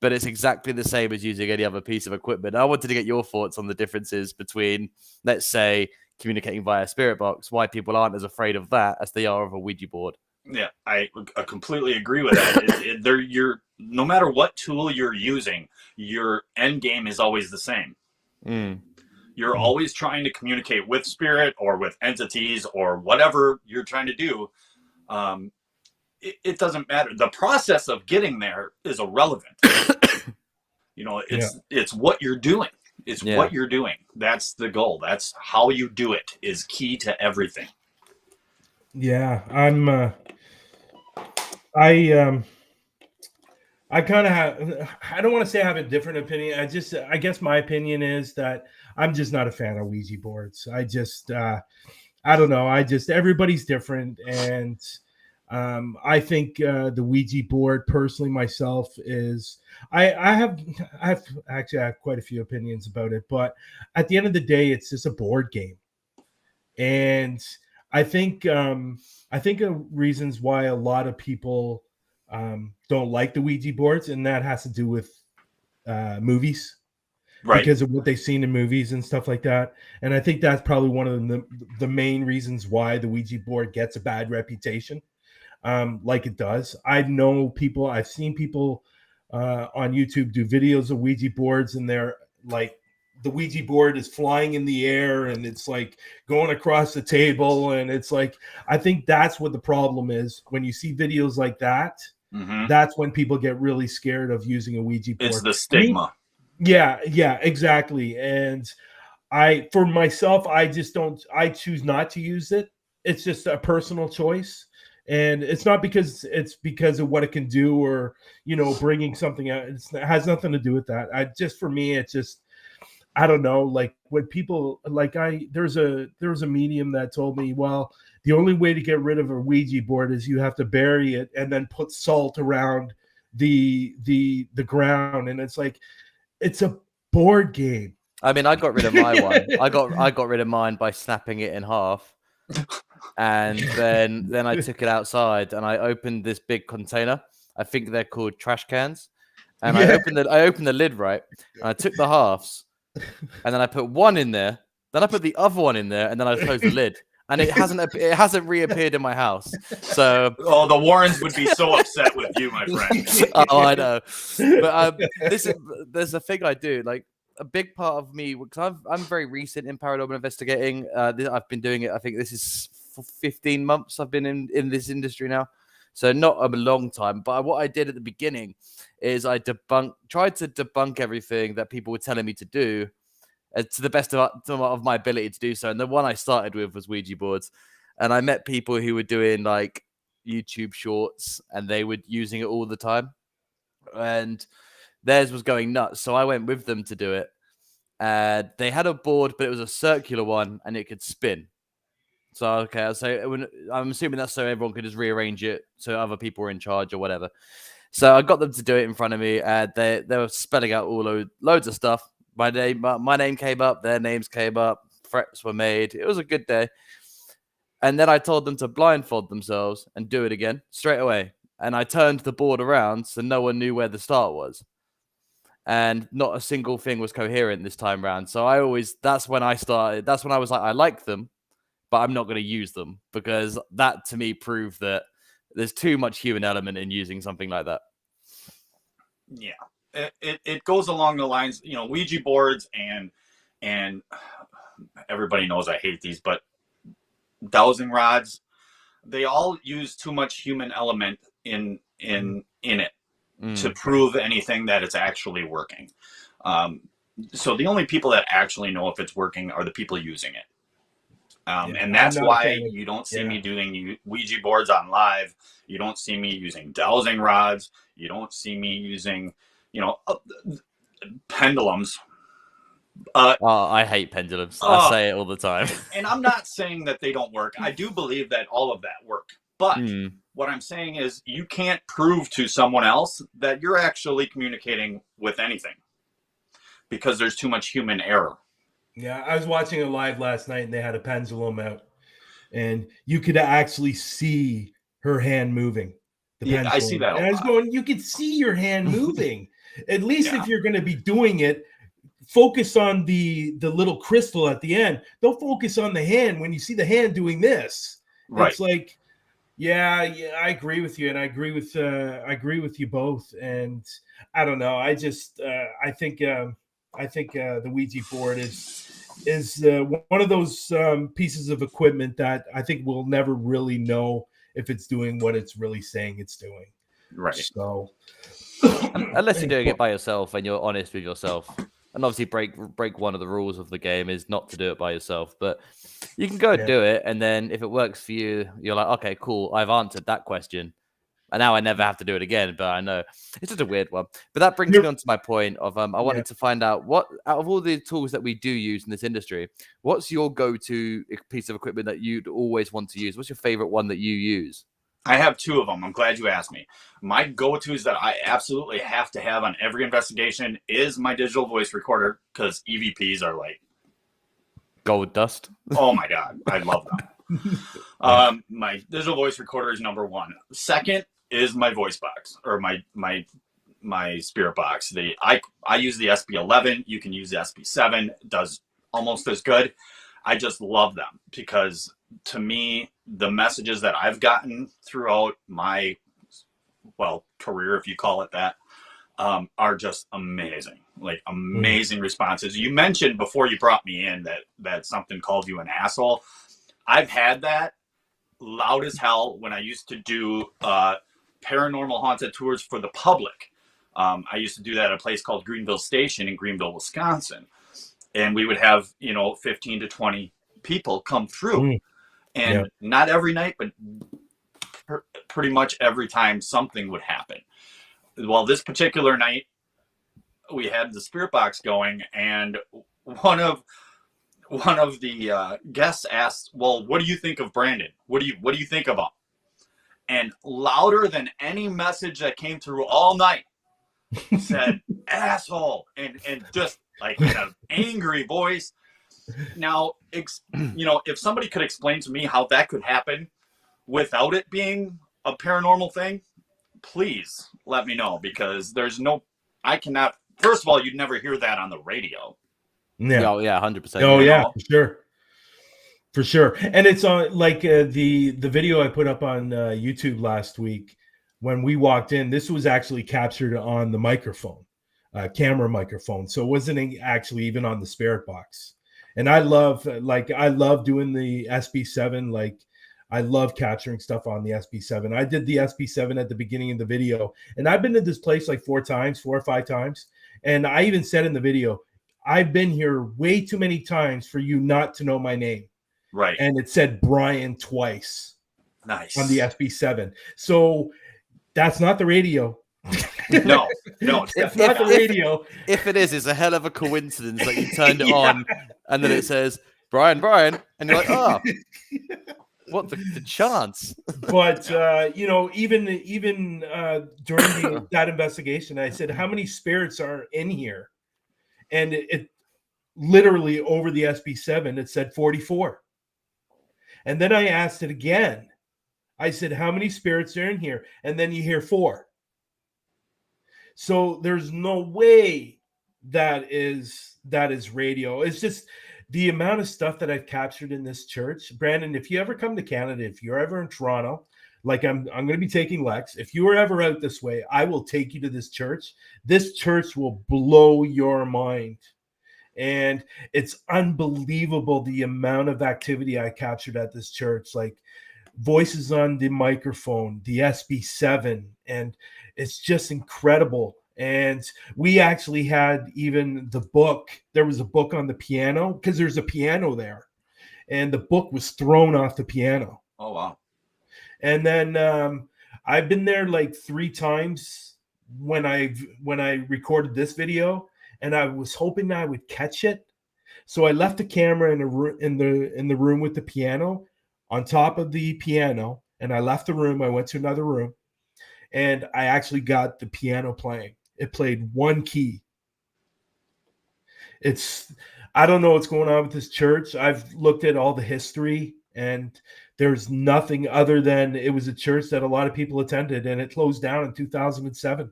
but it's exactly the same as using any other piece of equipment. I wanted to get your thoughts on the differences between, let's say, communicating via spirit box, why people aren't as afraid of that as they are of a Ouija board. Yeah, I completely agree with that. No matter what tool you're using, your end game is always the same. You're always trying to communicate with spirit or with entities or whatever you're trying to do. It doesn't matter. The process of getting there is irrelevant. It's what you're doing. It's what you're doing. That's the goal. That's how you do it is key to everything. Yeah, I kind of have, I don't want to say I have a different opinion. I guess my opinion is that I'm just not a fan of Ouija boards. I don't know. Everybody's different. And I think the Ouija board personally myself is, I have quite a few opinions about it, but at the end of the day, it's just a board game. And I think reasons why a lot of people don't like the Ouija boards, and that has to do with movies, right? Because of what they've seen in movies and stuff like that. And I think that's probably one of the main reasons why the Ouija board gets a bad reputation, like it does. I've seen people on YouTube do videos of Ouija boards, and they're like, the Ouija board is flying in the air and it's like going across the table. And it's like, I think that's what the problem is. When you see videos like that, that's when people get really scared of using a Ouija board. It's the stigma. Yeah, exactly. And for myself, I choose not to use it. It's just a personal choice. And it's not because of what it can do or, bringing something out. It has nothing to do with that. For me, it's just, I don't know. Like when people there's a medium that told me, well, the only way to get rid of a Ouija board is you have to bury it and then put salt around the ground. And it's like, it's a board game. I mean, I got rid of my one. I got rid of mine by snapping it in half. And then I took it outside and I opened this big container. I think they're called trash cans. And I opened the lid, right? And I took the halves and then I put one in there. Then I put the other one in there and then I closed the lid. And it hasn't reappeared in my house. So the Warrens would be so upset with you, my friend. Oh, I know. But there's a thing I do, like a big part of me, because I'm very recent in paranormal investigating. I've been doing it. I think this is 15 months I've been in this industry now, so not a long time. But what I did at the beginning is I tried to debunk everything that people were telling me to do, to the best of my ability to do so. And the one I started with was Ouija boards, and I met people who were doing like YouTube shorts, and they were using it all the time, and theirs was going nuts. So I went with them to do it. They had a board, but it was a circular one, and it could spin. So, okay, so I'm assuming that's so everyone could just rearrange it so other people were in charge or whatever. So I got them to do it in front of me. They were spelling out loads of stuff. My name came up, their names came up, threats were made. It was a good day. And then I told them to blindfold themselves and do it again straight away. And I turned the board around so no one knew where the start was. And not a single thing was coherent this time around. So that's when I started. That's when I was like, I like them, but I'm not going to use them, because that to me proved that there's too much human element in using something like that. Yeah, it goes along the lines, Ouija boards and everybody knows I hate these, but dowsing rods, they all use too much human element in it to prove anything that it's actually working. So the only people that actually know if it's working are the people using it. And that's why you don't see me doing Ouija boards on live. You don't see me using dowsing rods. You don't see me using, pendulums. I hate pendulums. I say it all the time. And I'm not saying that they don't work. I do believe that all of that work. But what I'm saying is you can't prove to someone else that you're actually communicating with anything, because there's too much human error. Yeah, I was watching it live last night, and they had a pendulum out, and you could actually see her hand moving. Yeah, I see that. And I was going, you could see your hand moving. At least if you're going to be doing it, focus on the little crystal at the end. Don't focus on the hand when you see the hand doing this. Right. It's like, yeah, I agree with you, and I agree with you both. And I don't know. I just I think the Ouija board is one of those pieces of equipment that I think we'll never really know if it's doing what it's really saying it's doing. Right. So unless you're doing it by yourself and you're honest with yourself, and obviously break one of the rules of the game is not to do it by yourself, but you can go and do it, and then if it works for you, you're like, okay, cool, I've answered that question. And now I never have to do it again, but I know it's just a weird one. But that brings me on to my point of I wanted to find out, what out of all the tools that we do use in this industry, what's your go-to piece of equipment that you'd always want to use? What's your favorite one that you use? I have two of them. I'm glad you asked me. My go-tos that I absolutely have to have on every investigation is my digital voice recorder, because EVPs are like gold dust. Oh my God, I love them. My digital voice recorder is number one. Second is my voice box, or my spirit box. I use the SB11. You can use the SB7. It does almost as good. I just love them because, to me, the messages that I've gotten throughout my career, if you call it that, are just amazing. Like amazing responses. You mentioned before you brought me in that something called you an asshole. I've had that loud as hell when I used to do paranormal haunted tours for the public. I used to do that at a place called Greenville Station in Greenville, Wisconsin. And we would have, 15 to 20 people come through. And not every night, but pretty much every time something would happen. Well, this particular night, we had the spirit box going, and one of the guests asked, "Well, what do you think of Brandon? What do you think of him?" And louder than any message that came through all night said "asshole," and just like in an angry voice. Now, if somebody could explain to me how that could happen without it being a paranormal thing, please let me know, because I cannot. First of all, you'd never hear that on the radio. Yeah. Oh yeah, 100%. Oh yeah, for sure. And it's on like the video I put up on YouTube last week when we walked in. This was actually captured on the microphone, camera microphone. So it wasn't actually even on the spirit box. And I love doing the SB7. Like I love capturing stuff on the SB7. I did the SB7 at the beginning of the video, and I've been to this place like 4 or 5 times. And I even said in the video, I've been here way too many times for you not to know my name. Right. And it said Bryan twice. Nice. On the SB7. So that's not the radio. No, it's not the radio. If it is, it's a hell of a coincidence that you turned it on and then it says Bryan, and you're like, oh, what the chance? But even during that investigation, I said, how many spirits are in here? And it literally over the SB7, it said 44. And then I asked it again. I said, how many spirits are in here? And then you hear 4. So there's no way that is radio. It's just the amount of stuff that I've captured in this church. Brandon, if you ever come to Canada, if you're ever in Toronto, like I'm going to be taking Lex. If you are ever out this way, I will take you to this church. This church will blow your mind. And it's unbelievable the amount of activity I captured at this church, like voices on the microphone, the SB7, and it's just incredible. And we actually had even the book. There was a book on the piano because there's a piano there, and the book was thrown off the piano. Oh, wow. And then I've been there like 3 times when I recorded this video, and I was hoping I would catch it. So I left the camera in the room with the piano on top of the piano, and I left the room. I went to another room, and I actually got the piano playing. It played 1 key. I don't know what's going on with this church. I've looked at all the history, and there's nothing other than it was a church that a lot of people attended, and it closed down in 2007.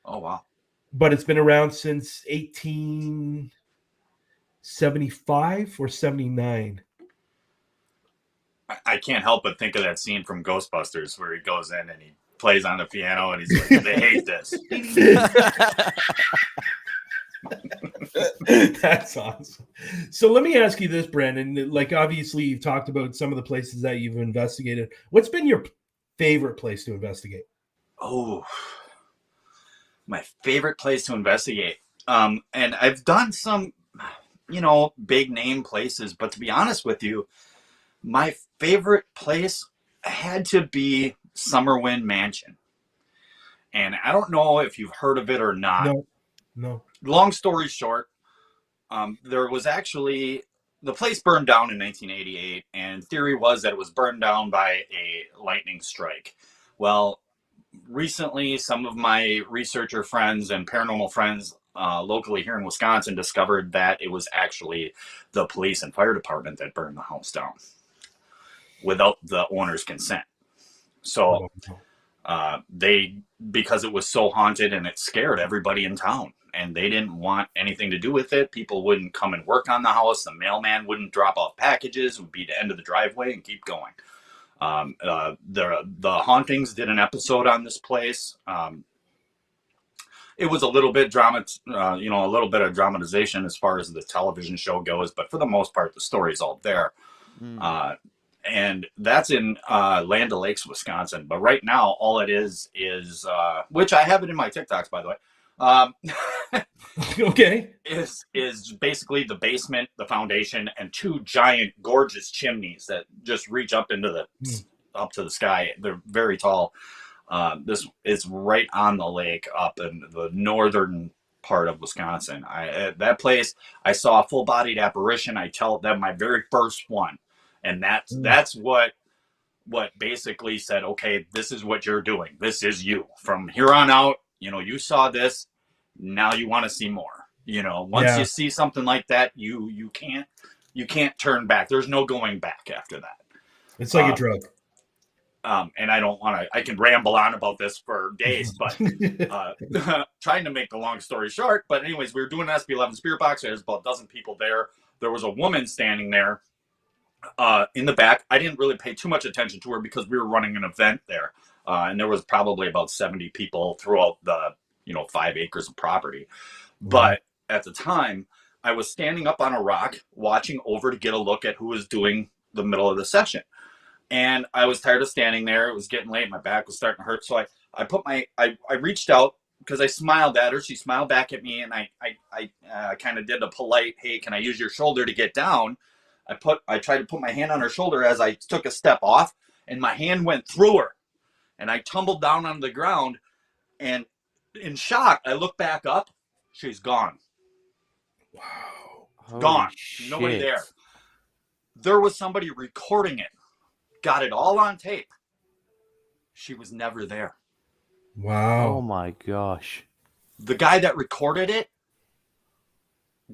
Oh, wow. But it's been around since 1875 or 79. I can't help but think of that scene from Ghostbusters where he goes in and he plays on the piano and he's like, they hate this. That's awesome. So let me ask you this, Brandon. Like, obviously, you've talked about some of the places that you've investigated. What's been your favorite place to investigate? Oh, my favorite place to investigate. And I've done some, big name places, but to be honest with you, my favorite place had to be Summerwind Mansion. And I don't know if you've heard of it or not. No. Long story short, there was actually, the place burned down in 1988, and theory was that it was burned down by a lightning strike. Well, recently, some of my researcher friends and paranormal friends locally here in Wisconsin discovered that it was actually the police and fire department that burned the house down without the owner's consent. So because it was so haunted and it scared everybody in town, and they didn't want anything to do with it. People wouldn't come and work on the house. The mailman wouldn't drop off packages, would be the end of the driveway and keep going. The Hauntings did an episode on this place. It was a little bit a little bit of dramatization as far as the television show goes, but for the most part, the story's all there. And that's in Land O'Lakes, Wisconsin. But right now, all it is which I have it in my TikToks, by the way. Okay. Is basically the basement, the foundation, and 2 giant, gorgeous chimneys that just reach up into the up to the sky. They're very tall. This is right on the lake up in the northern part of Wisconsin. That place, I saw a full-bodied apparition. I tell them my very first one, and that's what basically said, okay, this is what you're doing. This is you from here on out. You know, you saw this. Now you want to see more. You know, once you see something like that, you can't turn back. There's no going back after that. It's like a drug. And I don't want to, I can ramble on about this for days, but trying to make the long story short. But anyways, we were doing an SB11 spirit box. There's about a dozen people there. There was a woman standing there in the back. I didn't really pay too much attention to her because we were running an event there. And there was probably about 70 people throughout the, 5 acres of property. But at the time, I was standing up on a rock, watching over to get a look at who was doing the middle of the session. And I was tired of standing there. It was getting late. My back was starting to hurt. So I reached out because I smiled at her. She smiled back at me, and I kind of did a polite, hey, can I use your shoulder to get down? I tried to put my hand on her shoulder as I took a step off, and my hand went through her. And I tumbled down on the ground, and in shock, I looked back up. She's gone. Wow. Gone. Nobody there. There was somebody recording it. Got it all on tape. She was never there. Wow. Oh my gosh. The guy that recorded it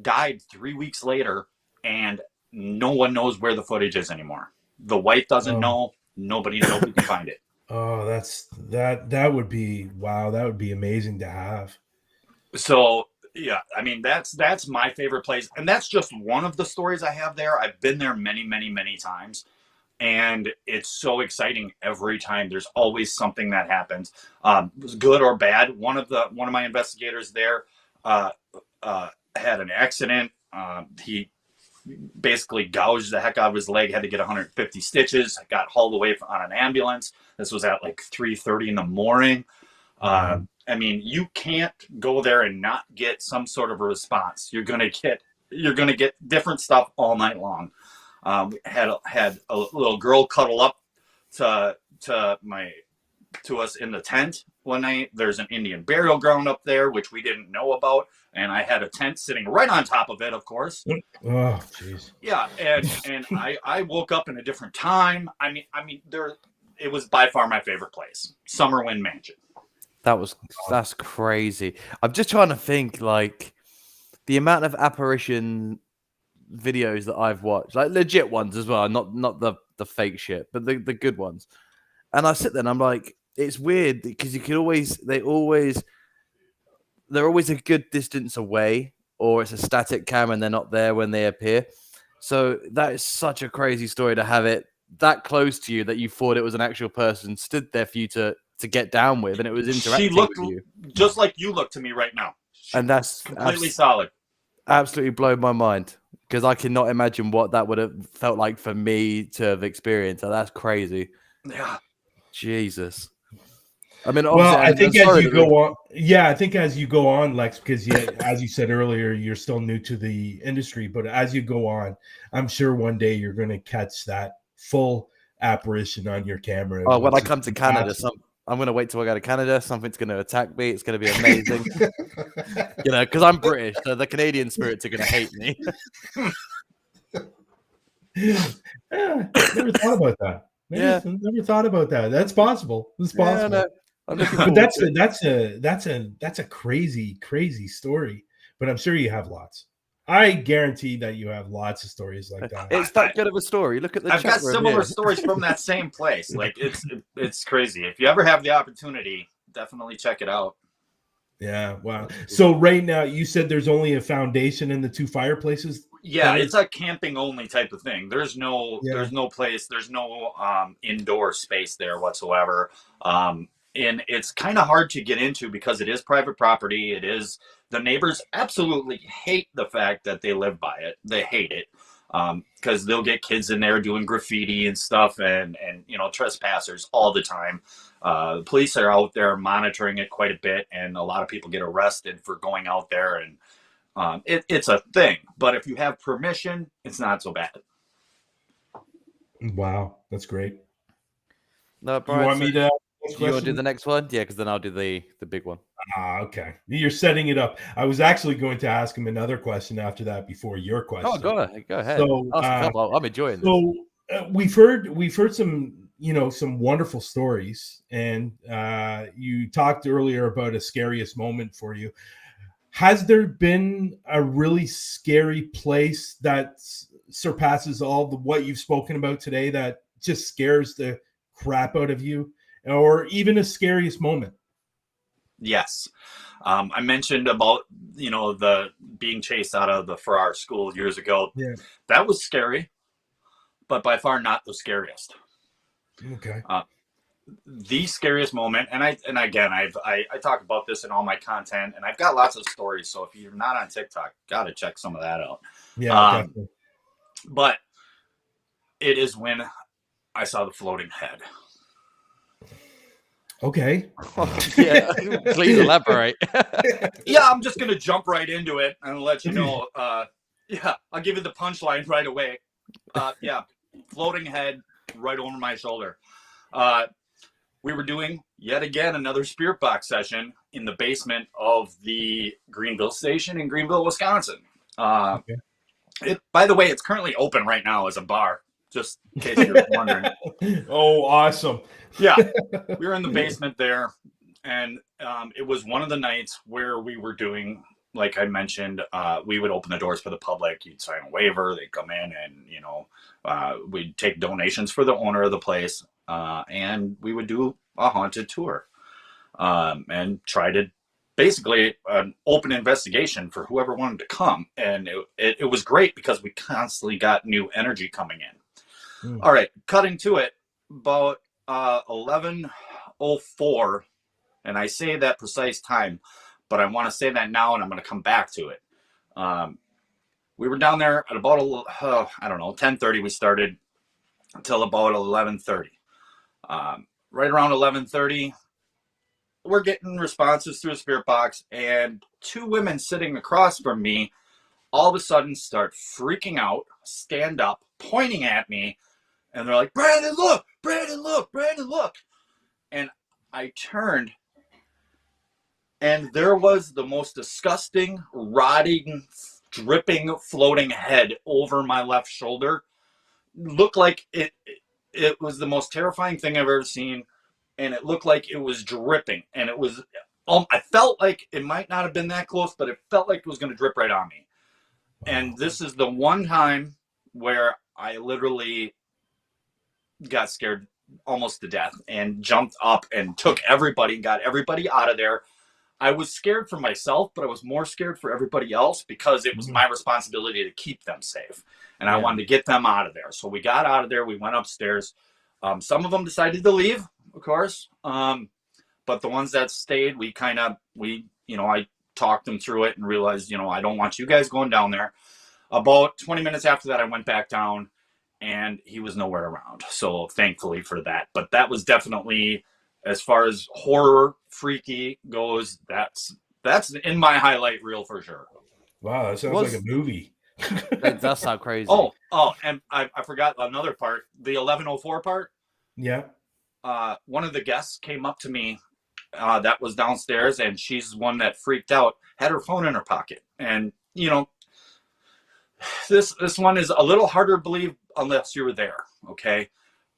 died 3 weeks later, and no one knows where the footage is anymore. The wife doesn't know. Nobody can find it. Oh, that would be, wow. That would be amazing to have. So yeah, I mean, that's my favorite place. And that's just one of the stories I have there. I've been there many, many, many times. And it's so exciting every time. There's always something that happens, good or bad. One of my investigators there had an accident. He basically gouged the heck out of his leg. Had to get 150 stitches. Got hauled away on an ambulance. This was at like 3:30 in the morning. I mean, you can't go there and not get some sort of a response. You're gonna get different stuff all night long. We had a little girl cuddle up to us in the tent one night. There's an Indian burial ground up there, which we didn't know about. And I had a tent sitting right on top of it, of course. Oh, jeez. Yeah. And I woke up in a different time. I mean, it was by far my favorite place. Summerwind Mansion. That's crazy. I'm just trying to think, like, the amount of apparition videos that I've watched, like legit ones as well, not the fake shit, but the good ones. And I sit there and I'm like, it's weird because they're always a good distance away, or it's a static cam and they're not there when they appear. So that is such a crazy story to have it that close to you that you thought it was an actual person stood there for you to get down with, and it was interacting she looked with you. Just like you look to me right now. And that's completely solid. Absolutely blown my mind, because I cannot imagine what that would have felt like for me to have experienced. That's crazy. Yeah. Jesus. I mean, well, I think as you go on, Lex, because as you said earlier, you're still new to the industry, but as you go on, I'm sure one day you're going to catch that full apparition on your camera. Oh, when I come to Canada, I'm going to wait till I go to Canada. Something's going to attack me. It's going to be amazing. Because I'm British, so the Canadian spirits are going to hate me. Never thought about that. Never thought about that. That's possible. It's possible. Yeah, but that's a crazy story. But I'm sure you have lots. I guarantee that you have lots of stories like that. It's that good of a story. Look at the I've got similar stories from that same place. Like it's crazy. If you ever have the opportunity, definitely check it out. Yeah, wow. So right now you said there's only a foundation in the two fireplaces? Yeah, it's a camping only type of thing. There's no place, there's no indoor space there whatsoever. And it's kind of hard to get into because it is private property. It is, the neighbors absolutely hate the fact that they live by it. They hate it because they'll get kids in there doing graffiti and stuff and trespassers all the time. The police are out there monitoring it quite a bit, and a lot of people get arrested for going out there, and it's a thing. But if you have permission, it's not so bad. Wow, that's great. No, You Brian. want me to? Do you want to do the next one? Yeah, because then I'll do the big one. Okay. You're setting it up. I was actually going to ask him another question after that before your question. Oh, go ahead. So, Ask a couple. I'm enjoying this. So we've heard some, some wonderful stories, and you talked earlier about a scariest moment for you. Has there been a really scary place that surpasses all what you've spoken about today that just scares the crap out of you, or even a scariest moment? Yes. I mentioned about, the being chased out of the Farrar school years ago. Yeah. That was scary, but by far not the scariest. Okay. The scariest moment, and again, I talk about this in all my content, and I've got lots of stories. So if you're not on TikTok, got to check some of that out. Yeah, definitely. But it is when I saw the floating head. Okay. Yeah, please elaborate. Yeah, I'm just gonna jump right into it and let you know. Yeah, I'll give you the punchline right away. Yeah, floating head right over my shoulder. We were doing yet again another spirit box session in the basement of the Greenville station in Greenville, Wisconsin. Okay. By the way, it's currently open right now as a bar, just in case you're wondering. Oh, awesome. Yeah, we were in the basement there, and it was one of the nights where we were doing, like I mentioned, we would open the doors for the public. You'd sign a waiver, they'd come in, and we'd take donations for the owner of the place, and we would do a haunted tour, and try to basically an open investigation for whoever wanted to come. And it was great because we constantly got new energy coming in. All right, cutting to it, about 11:04, and I say that precise time, but I want to say that now, and I'm going to come back to it. We were down there at about 10:30. We started until about 11:30. Right around 11:30, we're getting responses through a spirit box, and two women sitting across from me all of a sudden start freaking out, stand up, pointing at me, and they're like, "Brandon, look! Brandon, look! Brandon, look!" And I turned, and there was the most disgusting, rotting, dripping, floating head over my left shoulder. Looked like it was the most terrifying thing I've ever seen, and it looked like it was dripping, and it was, I felt like it might not have been that close, but it felt like it was going to drip right on me. And this is the one time where I literally got scared almost to death and jumped up and took everybody and got everybody out of there. I was scared for myself, but I was more scared for everybody else because it was my responsibility to keep them safe. And I wanted to get them out of there. So we got out of there. We went upstairs. Some of them decided to leave, of course. But the ones that stayed, I talked them through it and realized, I don't want you guys going down there. About 20 minutes after that, I went back down, and he was nowhere around. So thankfully for that. But that was definitely, as far as horror freaky goes, that's in my highlight reel for sure. Wow, that sounds like a movie. That does sound crazy. Oh, and I forgot another part. The 11:04 part. Yeah. One of the guests came up to me that was downstairs, and she's one that freaked out, had her phone in her pocket. And, this one is a little harder to believe unless you were there, okay?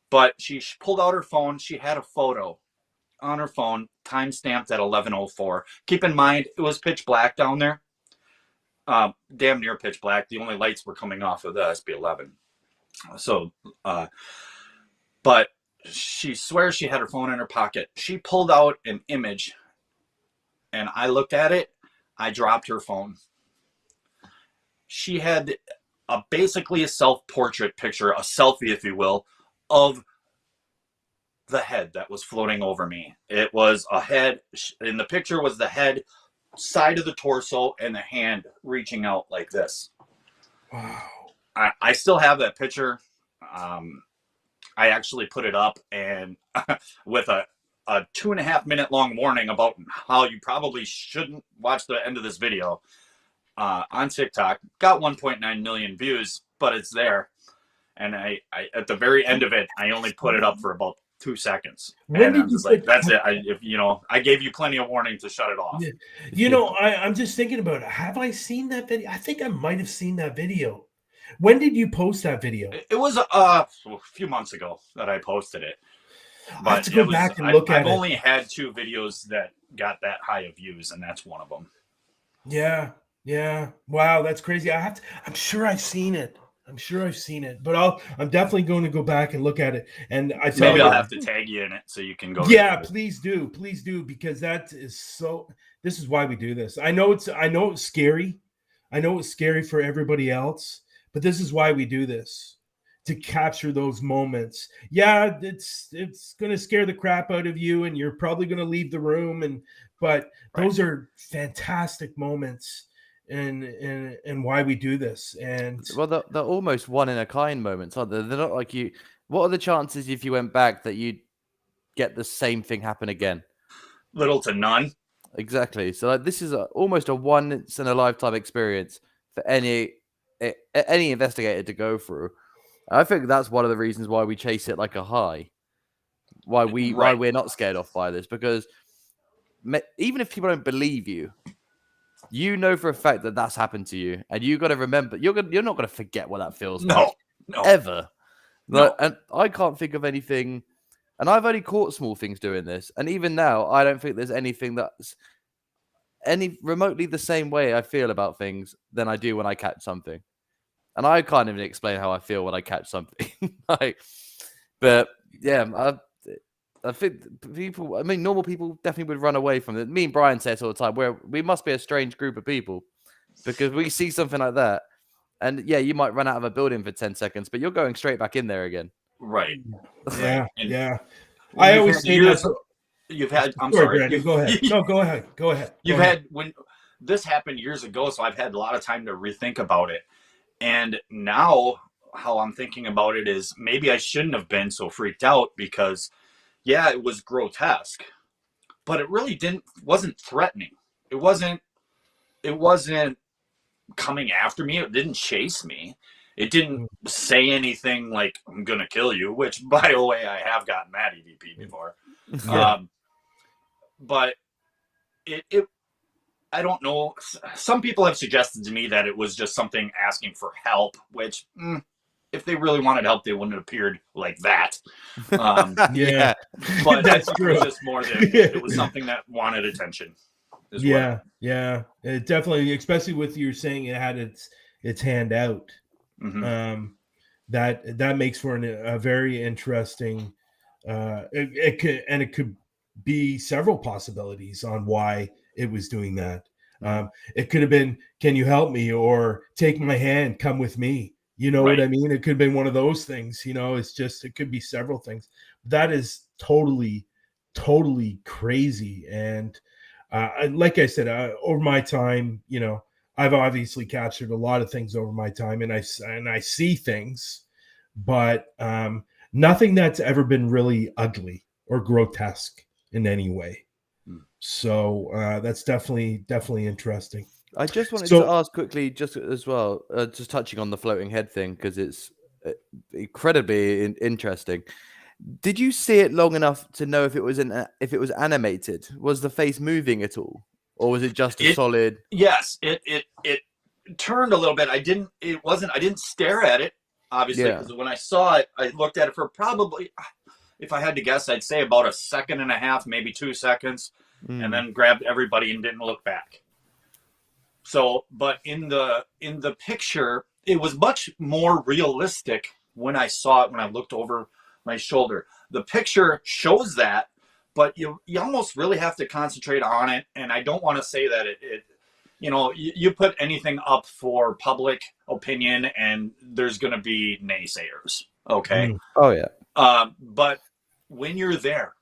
But she pulled out her phone. She had a photo on her phone, time-stamped at 11:04. Keep in mind, it was pitch black down there. Damn near pitch black. The only lights were coming off of the SB11. So, but she swears she had her phone in her pocket. She pulled out an image, and I looked at it. I dropped her phone. She had basically a self-portrait picture, a selfie, if you will, of the head that was floating over me. It was a head. In the picture was the head, side of the torso, and the hand reaching out like this. Wow. I still have that picture. I actually put it up, and with a 2.5 minute long warning about how you probably shouldn't watch the end of this video on TikTok. Got 1.9 million views, but it's there. And I at the very end of it, I only put it up for about 2 seconds. When and did I'm you just like, put- that's it. I gave you plenty of warning to shut it off. Yeah. You know, I'm just thinking about it. Have I seen that video? I think I might have seen that video. When did you post that video? It was a few months ago that I posted it. But I have to go back and look at I've it. only had 2 videos that got that high of views, and that's one of them. Yeah. Wow, that's crazy. I'm sure I've seen it. But I'm definitely going to go back and look at it. And Maybe I'll have to tag you in it so you can go. Yeah, please do, because that is so. This is why we do this. I know it's scary. I know it's scary for everybody else, but this is why we do this, to capture those moments. Yeah, it's going to scare the crap out of you, and you're probably going to leave the room. But those are fantastic moments, and why we do this. And well, they're almost one in a kind moments, aren't they? They're not like you. What are the chances if you went back that you'd get the same thing happen again? Little to none. Exactly. So like, this is almost a once in a lifetime experience for any investigator to go through. I think that's one of the reasons why we chase it like a high. Why we're not scared off by this, because even if people don't believe you, you know for a fact that that's happened to you, and you got to remember. You're not going to forget what that feels like. No, ever. No. Like, and I can't think of anything. And I've only caught small things doing this, and even now, I don't think there's anything that's any remotely the same way I feel about things than I do when I catch something. And I can't even explain how I feel when I catch something. But yeah, I think normal people definitely would run away from it. Me and Brian say it all the time, where we must be a strange group of people, because we see something like that, and yeah, you might run out of a building for 10 seconds, but you're going straight back in there again. Right. Yeah. I always say that. You've had. I'm sorry, sorry. Brandon, go ahead. No, go ahead. You've had, when this happened years ago, so I've had a lot of time to rethink about it. And now, how I'm thinking about it is, maybe I shouldn't have been so freaked out, because, yeah, it was grotesque, but it really wasn't threatening. It wasn't coming after me. It didn't chase me. It didn't say anything like, I'm going to kill you, which, by the way, I have gotten that EVP before. Yeah. But it, I don't know. Some people have suggested to me that it was just something asking for help, which, if they really wanted help, they wouldn't have appeared like that. Yeah. But That's it true. was just more that it was something that wanted attention. Yeah. It definitely, especially with you saying it had its hand out. Mm-hmm. That makes for a very interesting. It could be several possibilities on why it was doing that. It could have been, "Can you help me?" or "Take my hand, come with me." You know what I mean? It could have been one of those things. It could be several things. That is totally crazy. And like I said, over my time, I've obviously captured a lot of things over my time, and I see things, but nothing that's ever been really ugly or grotesque in any way. So that's definitely interesting. I just wanted to ask quickly, just as well, just touching on the floating head thing, because it's incredibly interesting. Did you see it long enough to know if it was animated? Was the face moving at all, or was it just a solid? Yes, it turned a little bit. I didn't stare at it, obviously, because when I saw it, I looked at it for probably, if I had to guess, I'd say about 1.5 seconds, maybe 2 seconds, and then grabbed everybody and didn't look back. So, but in the picture, it was much more realistic when I saw it, when I looked over my shoulder. The picture shows that, but you almost really have to concentrate on it. And I don't want to say that you put anything up for public opinion, and there's going to be naysayers. Okay. Oh yeah. But when you're there,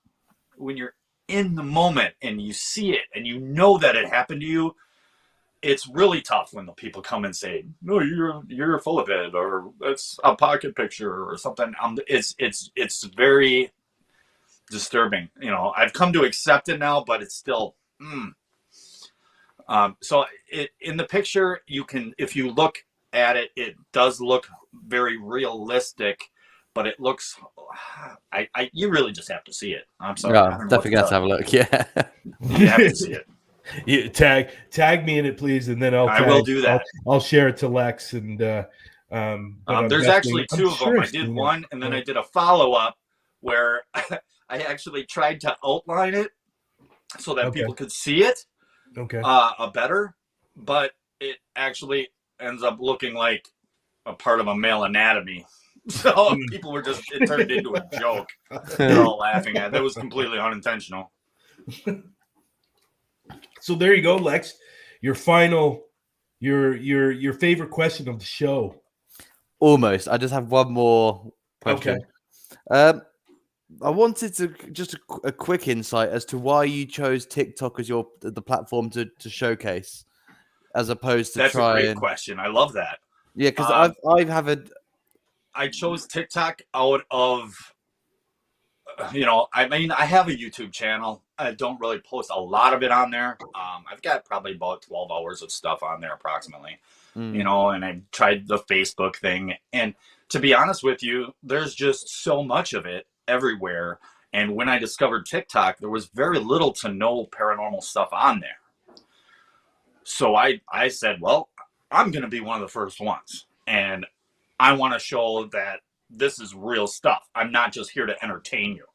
when you're in the moment and you see it and you know that it happened to you, it's really tough when the people come and say, "No, you're full of it," or "That's a pocket picture," or something. It's very disturbing. I've come to accept it now, but it's still. So in the picture, if you look at it, it does look very realistic, but it looks. You really just have to see it. I'm sorry. No, I don't know what definitely have to have a look. Yeah. You have to see it. Yeah, tag me in it, please, and then I will do that. I'll share it to Lex. And there's actually two of them. I did one, and then I did a follow-up where I actually tried to outline it so that people could see it better, but it actually ends up looking like a part of a male anatomy. So people were it turned into a joke. They're all laughing at it. That was completely unintentional. So there you go, Lex. Your final, your favorite question of the show. Almost. I just have one more question. Okay. I wanted to just a quick insight as to why you chose TikTok as the platform to showcase, as opposed to That's a great question. I love that. Yeah, because I chose TikTok out of, I mean, I have a YouTube channel. I don't really post a lot of it on there. I've got probably about 12 hours of stuff on there approximately, and I tried the Facebook thing. And to be honest with you, there's just so much of it everywhere. And when I discovered TikTok, there was very little to no paranormal stuff on there. So I said, well, I'm going to be one of the first ones. And I want to show that this is real stuff. I'm not just here to entertain you.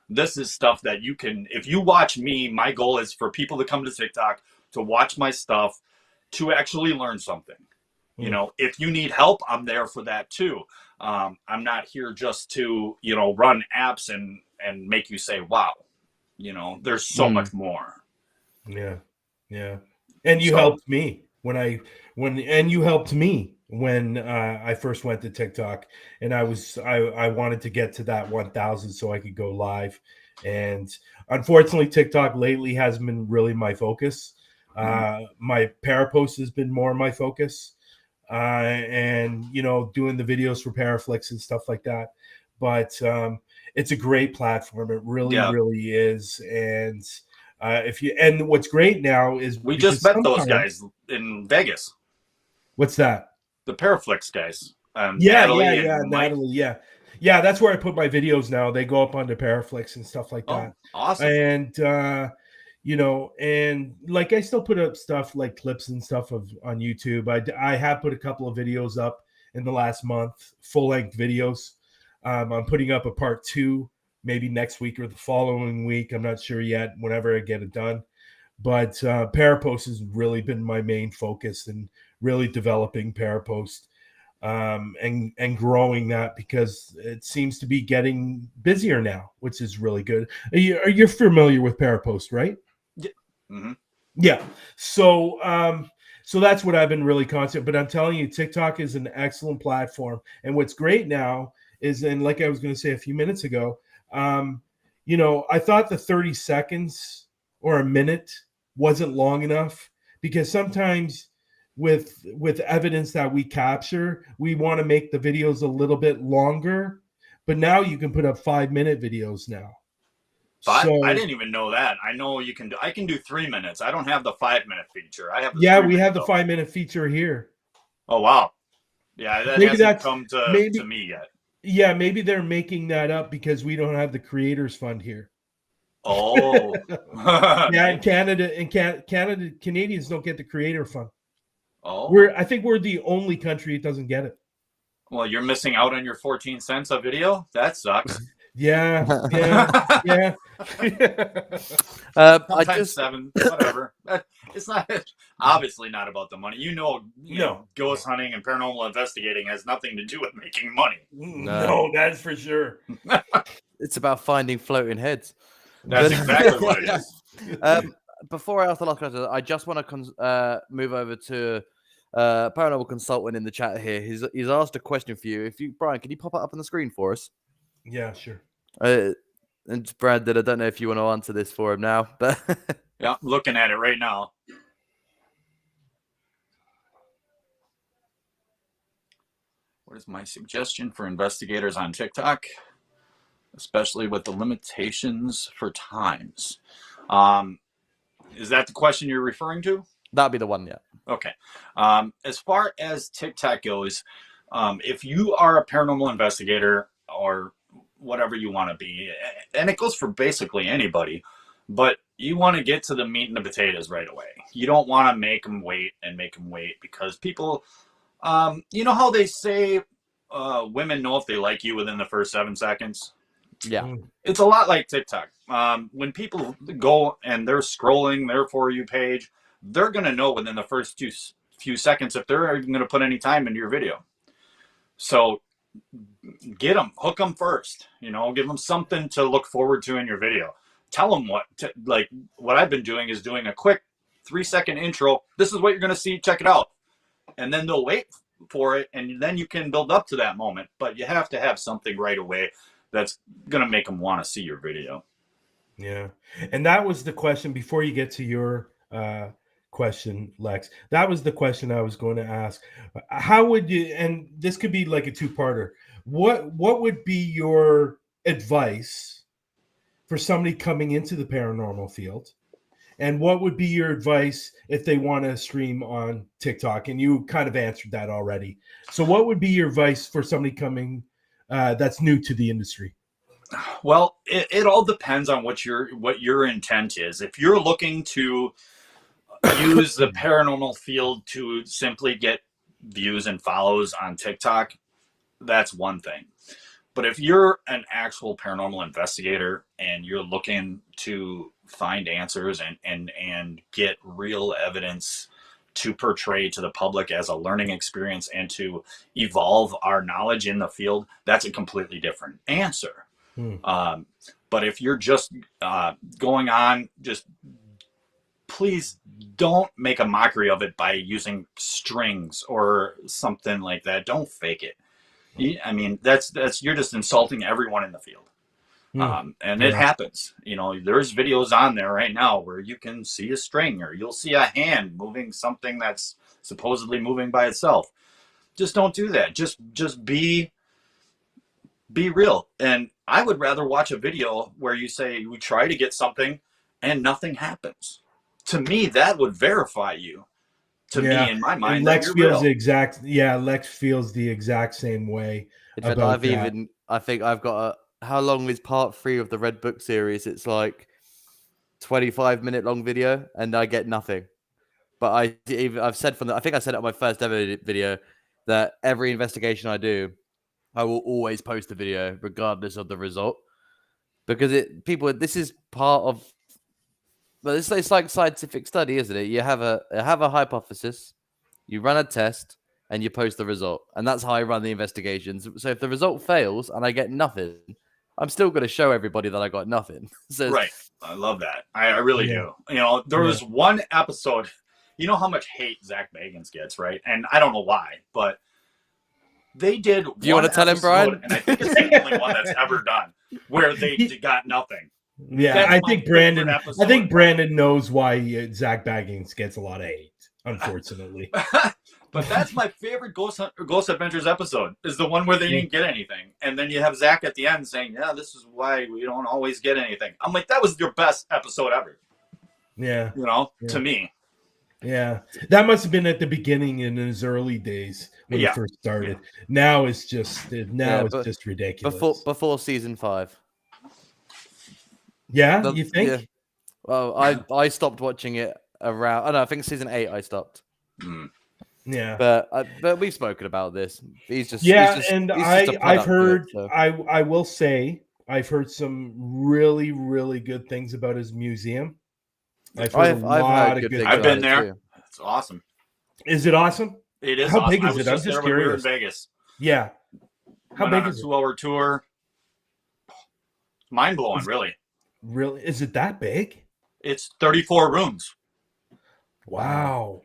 This is stuff that you can, if you watch me, my goal is for people to come to TikTok, to watch my stuff, to actually learn something. If you need help, I'm there for that too. I'm not here just to, run apps and make you say, wow, there's so much more. Yeah. Yeah. And you helped me when I first went to TikTok, and I wanted to get to that 1,000 so I could go live. And unfortunately, TikTok lately hasn't been really my focus. My Parapost has been more my focus, and doing the videos for Paraflix and stuff like that. But it's a great platform. It really, really is. And and what's great now is we just met those guys in Vegas. What's that? The Paraflix guys. Natalie. Yeah. That's where I put my videos now. They go up onto Paraflix and stuff like that. Awesome. And and like I still put up stuff like clips and stuff on YouTube. I have put a couple of videos up in the last month, full-length videos. I'm putting up a part 2 maybe next week or the following week. I'm not sure yet, whenever I get it done. But Parapost has really been my main focus, and really developing Parapost and growing that, because it seems to be getting busier now, which is really good. You're familiar with Parapost, right? Yeah. Mm-hmm. Yeah. So that's what I've been really constant. But I'm telling you, TikTok is an excellent platform. And what's great now is, and like I was going to say a few minutes ago, I thought the 30 seconds or a minute wasn't long enough, because sometimes with evidence that we capture, we want to make the videos a little bit longer. But now you can put up 5-minute videos now. I didn't even know that. I know you can do. I can do 3 minutes. I don't have the 5-minute feature. I have. We have the 5-minute feature here. Oh wow! Yeah, that hasn't come to me yet. Yeah, maybe they're making that up because we don't have the creators fund here. Oh, yeah, in Canadians don't get the creator fund. Oh, I think we're the only country that doesn't get it. Well, you're missing out on your 14 cents a video. That sucks. Yeah. Sometimes 7, whatever. It's not obviously not about the money. You know, ghost hunting and paranormal investigating has nothing to do with making money. No, that's for sure. It's about finding floating heads. That's exactly what it is. Before I ask the last question, I just want to move over to paranormal consultant in the chat here. He's asked a question for you. Brian, can you pop it up on the screen for us? Yeah, sure. And Brandon, I don't know if you want to answer this for him now, but yeah, I'm looking at it right now. What is my suggestion for investigators on TikTok, especially with the limitations for times? Is that the question you're referring to? That'd be the one, yeah. Okay. As far as TikTok goes, if you are a paranormal investigator or whatever you want to be. And it goes for basically anybody, but you want to get to the meat and the potatoes right away. You don't want to make them wait because people, you know how they say women know if they like you within the first 7 seconds? Yeah. It's a lot like TikTok. When people go and they're scrolling their For You page, they're going to know within the first few seconds if they're even going to put any time into your video. So get them, hook them first, give them something to look forward to in your video. Tell them what I've been doing is doing a quick 3-second intro. This is what you're going to see. Check it out. And then they'll wait for it. And then you can build up to that moment, but you have to have something right away that's going to make them want to see your video. Yeah. And that was the question before you get to your question, Lex. That was the question I was going to ask. How would you, and this could be like a two-parter. What would be your advice for somebody coming into the paranormal field? And what would be your advice if they want to stream on TikTok? And you kind of answered that already. So what would be your advice for somebody coming that's new to the industry? Well, it all depends on what your intent is. If you're looking to use the paranormal field to simply get views and follows on TikTok, that's one thing. But if you're an actual paranormal investigator and you're looking to find answers and get real evidence to portray to the public as a learning experience and to evolve our knowledge in the field, that's a completely different answer. But if you're just going on, just please don't make a mockery of it by using strings or something like that. Don't fake it. I mean, that's you're just insulting everyone in the field. And it happens. There's videos on there right now where you can see a string or you'll see a hand moving something that's supposedly moving by itself. Just don't do that. Just be real. And I would rather watch a video where you say we try to get something and nothing happens. To me, that would verify you. Me, in my mind, and Lex feels Lex feels the exact same way. In fact, I think I've got how long is part 3 of the Red Book series? It's like 25-minute long video, and I get nothing. But I've said I think I said it on my first ever video that every investigation I do, I will always post a video regardless of the result, because this is part of. But it's like scientific study, isn't it? You have a hypothesis, you run a test, and you post the result. And that's how I run the investigations. So if the result fails and I get nothing, I'm still going to show everybody that I got nothing. So right. I love that. I really do. There was one episode, you know how much hate Zach Bagans gets, right? And I don't know why, but they did. Do you want to tell him, Brian? And I think it's the only one that's ever done where they got nothing. Yeah, I think Brandon knows why Zach Baggins gets a lot of hate, unfortunately. But that's my favorite Ghost Adventures episode, is the one where they didn't get anything. And then you have Zach at the end saying, yeah, this is why we don't always get anything. I'm like, that was your best episode ever. Yeah. To me. Yeah. That must have been at the beginning in his early days when he first started. Yeah. Now it's just just ridiculous. Before season 5. Yeah, you think? Yeah. Well, I stopped watching it around. I think season 8 I stopped. Yeah, but we've spoken about this. I've heard. I will say I've heard some really, really good things about his museum. I've heard a lot of good things. I've been there. It's awesome. Is it awesome? It is. How awesome. big is it? I'm just curious. We were in Vegas. Yeah. How big is it? 2-hour tour. Mind blowing, really. Really? Is it that big? It's 34 rooms. Wow.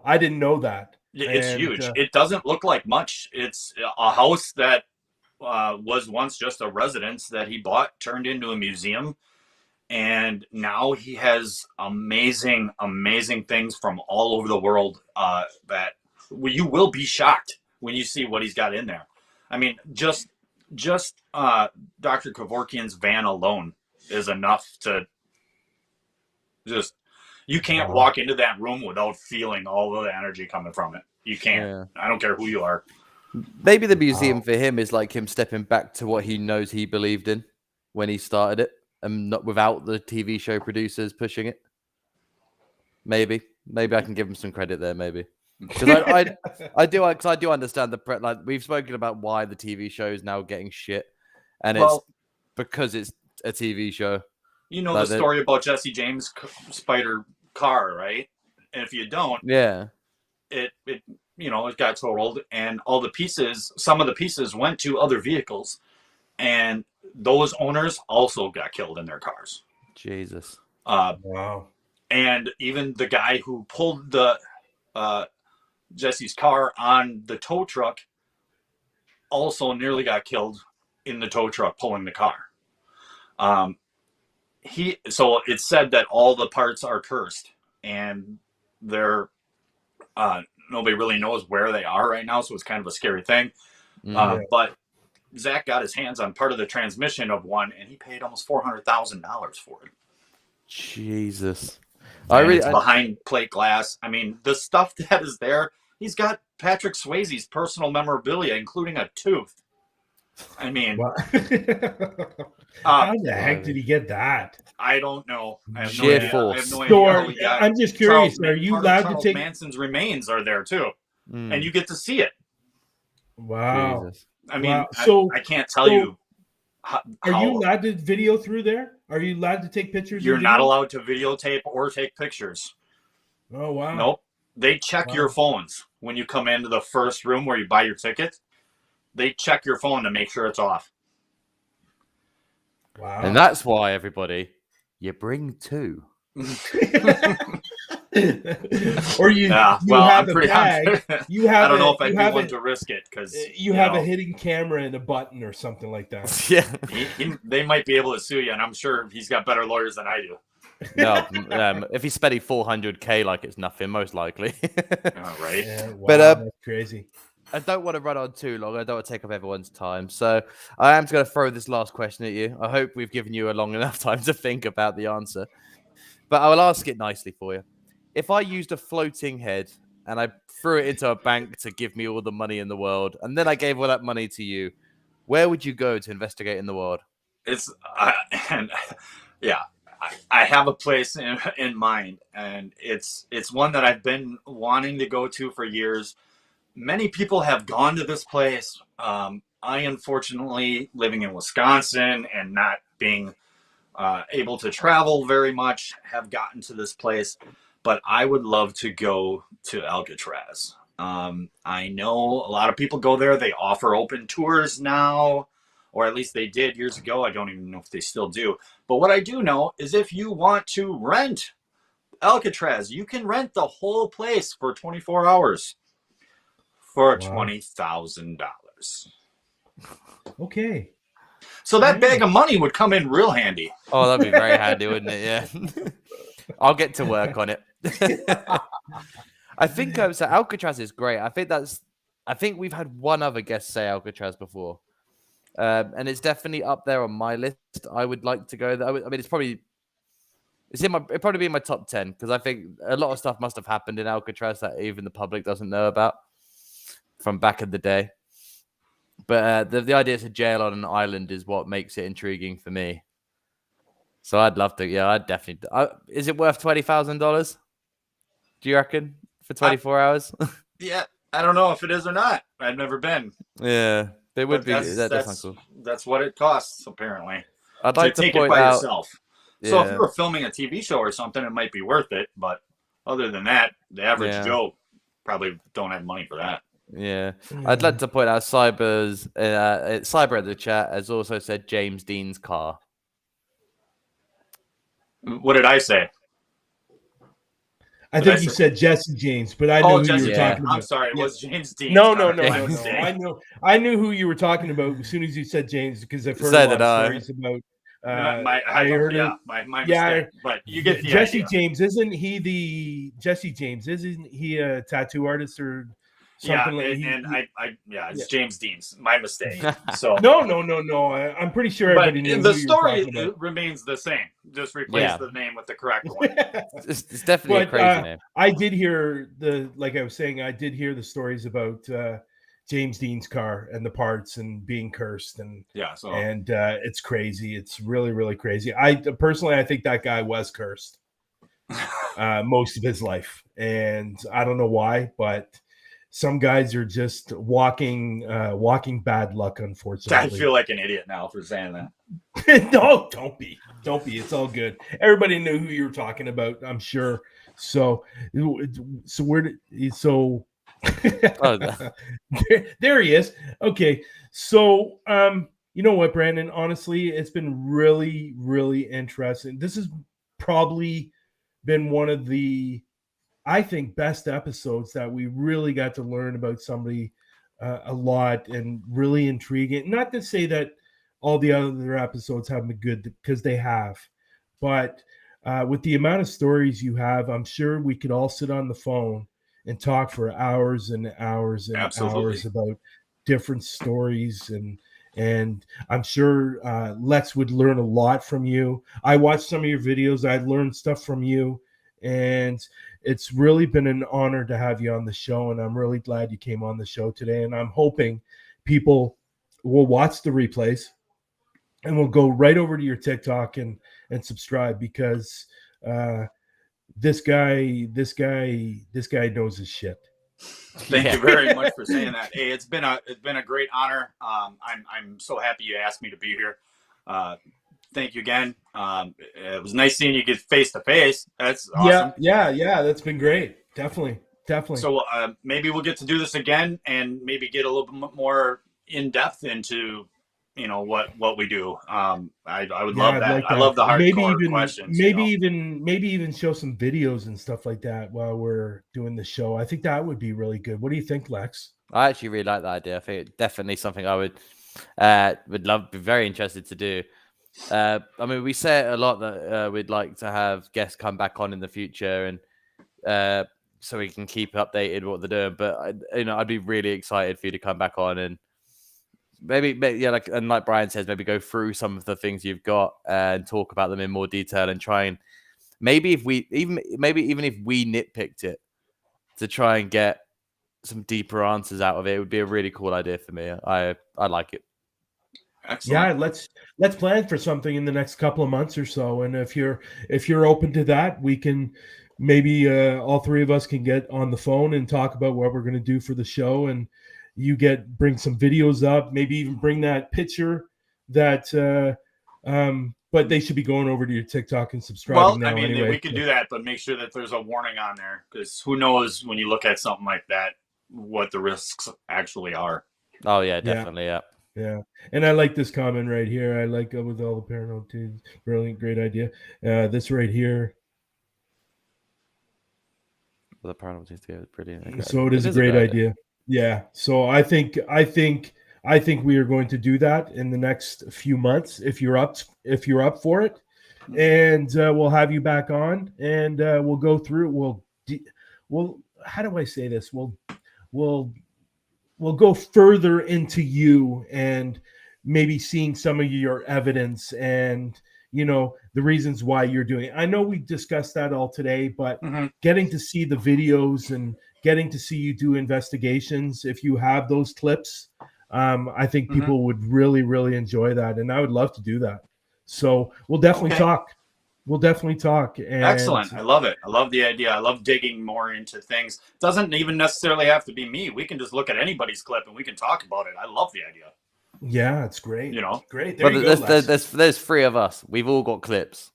I didn't know that. It's huge. It doesn't look like much. It's a house that was once just a residence that he bought, turned into a museum. And now he has amazing, amazing things from all over the world that you will be shocked when you see what he's got in there. I mean, just Dr. Kevorkian's van alone is enough to just, you can't walk into that room without feeling all of the energy coming from it. You can't. Yeah. I don't care who you are. Maybe the museum for him is like him stepping back to what he knows he believed in when he started it, and not without the TV show producers pushing it. Maybe I can give him some credit there. Maybe because I do understand like we've spoken about why the TV show is now getting shit, and it's because it's a TV show. You know the story about Jesse James' spider car, right? And if you don't, it got totaled, and all the pieces, some of the pieces went to other vehicles, and those owners also got killed in their cars. Jesus. Wow. And even the guy who pulled the Jesse's car on the tow truck also nearly got killed in the tow truck pulling the car. So it's said that all the parts are cursed, and they're nobody really knows where they are right now, so it's kind of a scary thing. But Zach got his hands on part of the transmission of one, and he paid almost $400,000 for it. Jesus. It's behind plate glass. I mean, the stuff that is there, he's got Patrick Swayze's personal memorabilia, including a tooth. I mean, how the heck did he get that? I don't know. I have no idea. I'm just curious. Are you allowed to take Manson's remains are there too, and you get to see it. Wow. Jesus. I mean, I can't tell you. Are you allowed to video through there? Are you allowed to take pictures? You're not allowed to videotape or take pictures. Oh, wow. Nope. They check your phones when you come into the first room where you buy your ticket. They check your phone to make sure it's off. Wow. And that's why, everybody, you bring two. Or you have a bag. I don't know if I'd be one to risk it, because you have a hidden camera and a button or something like that. Yeah, they might be able to sue you, and I'm sure he's got better lawyers than I do. No, if he's spending $400K like it's nothing, most likely. Right. Yeah, wow, But that's crazy. I don't want to run on too long. I don't want to take up everyone's time. So I am going to throw this last question at you. I hope we've given you a long enough time to think about the answer. But I will ask it nicely for you. If I used a floating head and I threw it into a bank to give me all the money in the world, and then I gave all that money to you, where would you go to investigate in the world? I have a place in mind, and it's one that I've been wanting to go to for years. Many people have gone to this place. I, unfortunately, living in Wisconsin and not being able to travel very much, have gotten to this place. But I would love to go to Alcatraz. I know a lot of people go there. They offer open tours now, or at least they did years ago. I don't even know if they still do. But what I do know is if you want to rent Alcatraz, you can rent the whole place for 24 hours. For $20,000. Okay. So that bag of money would come in real handy. Oh, that'd be very handy, wouldn't it? Yeah. I'll get to work on it. I think so. Alcatraz is great. I think we've had one other guest say Alcatraz before, and it's definitely up there on my list. I would like to go there. I mean, it'd probably be in my top 10, because I think a lot of stuff must have happened in Alcatraz that even the public doesn't know about from back in the day. But the idea it's a jail on an island is what makes it intriguing for me. So I'd love to. Yeah, I'd definitely. Is it worth $20,000? Do you reckon for 24 hours? Yeah, I don't know if it is or not. I've never been. Yeah, they would be. That's cool. That's what it costs, apparently. I'd like to take point it by out, yourself. Yeah. So if you were filming a TV show or something, it might be worth it. But other than that, the average Joe probably don't have money for that. Yeah, I'd like to point out Cyber in the chat has also said James Dean's car. What did I say? I think you said Jesse James, but I know who you were talking about. I'm sorry, it was James Dean. No. I knew who you were talking about as soon as you said James, because I've heard a lot of stories about. I heard my mistake. But you get the Jesse idea. James, isn't he a tattoo artist or something? It's James Dean's. My mistake. So no. I'm pretty sure everybody knew. The story remains the same. Just replace the name with the correct one. It's definitely a crazy name. I did hear I was saying, I did hear the stories about James Dean's car and the parts and being cursed and So it's crazy. It's really, really crazy. I think that guy was cursed most of his life, and I don't know why, but some guys are just walking bad luck, unfortunately. I feel like an idiot now for saying that. No, don't be. It's all good. Everybody knew who you were talking about, I'm sure. So there he is. Okay. So you know what, Brandon? Honestly, it's been really, really interesting. This has probably been one of the, I think, best episodes that we really got to learn about somebody a lot, and really intriguing. Not to say that all the other episodes haven't been good, because they have, but with the amount of stories you have, I'm sure we could all sit on the phone and talk for hours and hours and hours about different stories, and I'm sure Lex would learn a lot from you. I watched some of your videos. I learned stuff from you, and it's really been an honor to have you on the show, and I'm really glad you came on the show today. And I'm hoping people will watch the replays and will go right over to your TikTok and subscribe, because this guy knows his shit. Thank you very much for saying that. Hey, it's been a great honor. I'm so happy you asked me to be here. Thank you again. It was nice seeing you get face to face. That's awesome. Yeah. That's been great. Definitely. So maybe we'll get to do this again, and maybe get a little bit more in depth into, what we do. I would love that. I love the hardcore questions. Maybe even show some videos and stuff like that while we're doing the show. I think that would be really good. What do you think, Lex? I actually really like that idea. I think it's definitely something I would love, be very interested to do. I mean, we say it a lot that we'd like to have guests come back on in the future, and so we can keep updated what they're doing. But I'd be really excited for you to come back on, and maybe like Brian says, maybe go through some of the things you've got and talk about them in more detail, and try and maybe if we nitpicked it to try and get some deeper answers out of it, it would be a really cool idea for me. I like it. Excellent. Yeah, let's plan for something in the next couple of months or so. And if you're open to that, we can maybe all three of us can get on the phone and talk about what we're going to do for the show. And you bring some videos up, maybe even bring that picture that but they should be going over to your TikTok and subscribing now. Anyway, we can do that, but make sure that there's a warning on there, because who knows when you look at something like that what the risks actually are. Oh yeah, definitely. Yeah, and I like this comment right here. I like with all the paranormal too. Brilliant, great idea. This right here. The paranormal teams together, brilliant. So it is a great idea. Yeah. So I think we are going to do that in the next few months, if you're up for it, and we'll have you back on, and we'll go through. We'll how do I say this? We'll go further into you, and maybe seeing some of your evidence, and the reasons why you're doing it. I know we discussed that all today, but getting to see the videos and getting to see you do investigations, if you have those clips, I think people would really, really enjoy that, and I would love to do that. So we'll definitely talk. We'll definitely talk. And excellent. I love it. I love the idea. I love digging more into things. It doesn't even necessarily have to be me. We can just look at anybody's clip and we can talk about it. I love the idea. Yeah, it's great. Great. There you go, there's three of us. We've all got clips.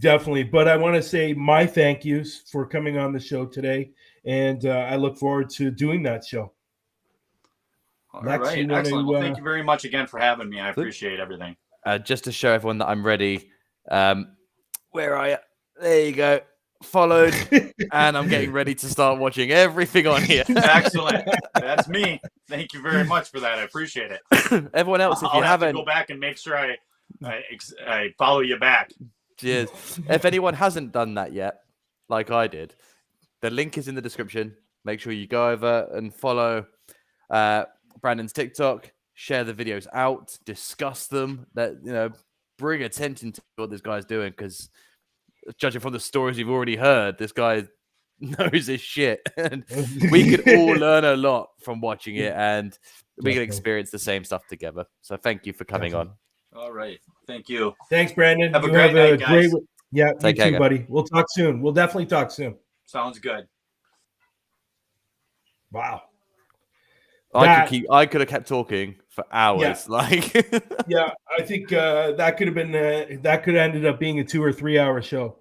Definitely. But I want to say my thank yous for coming on the show today, and I look forward to doing that show. All right. Excellent. Well, thank you very much again for having me. I appreciate everything. Just to show everyone that I'm ready. Where are you? There you go. Followed, and I'm getting ready to start watching everything on here. Excellent. That's me. Thank you very much for that. I appreciate it. Everyone else, if you haven't, go back and make sure I follow you back. Cheers. If anyone hasn't done that yet, like I did, the link is in the description. Make sure you go over and follow Brandon's TikTok. Share the videos out, discuss them, bring attention to what this guy's doing, because judging from the stories you've already heard, this guy knows his shit. And we could all learn a lot from watching it, and we can experience the same stuff together. So thank you for coming on. All right. Thank you. Thanks, Brandon. Have a great night, guys. Yeah, Take you care, too, buddy. We'll talk soon. We'll definitely talk soon. Sounds good. Wow. I could have kept talking for hours. Yeah. Like, Yeah, I think that could have ended up being a 2 or 3 hour show.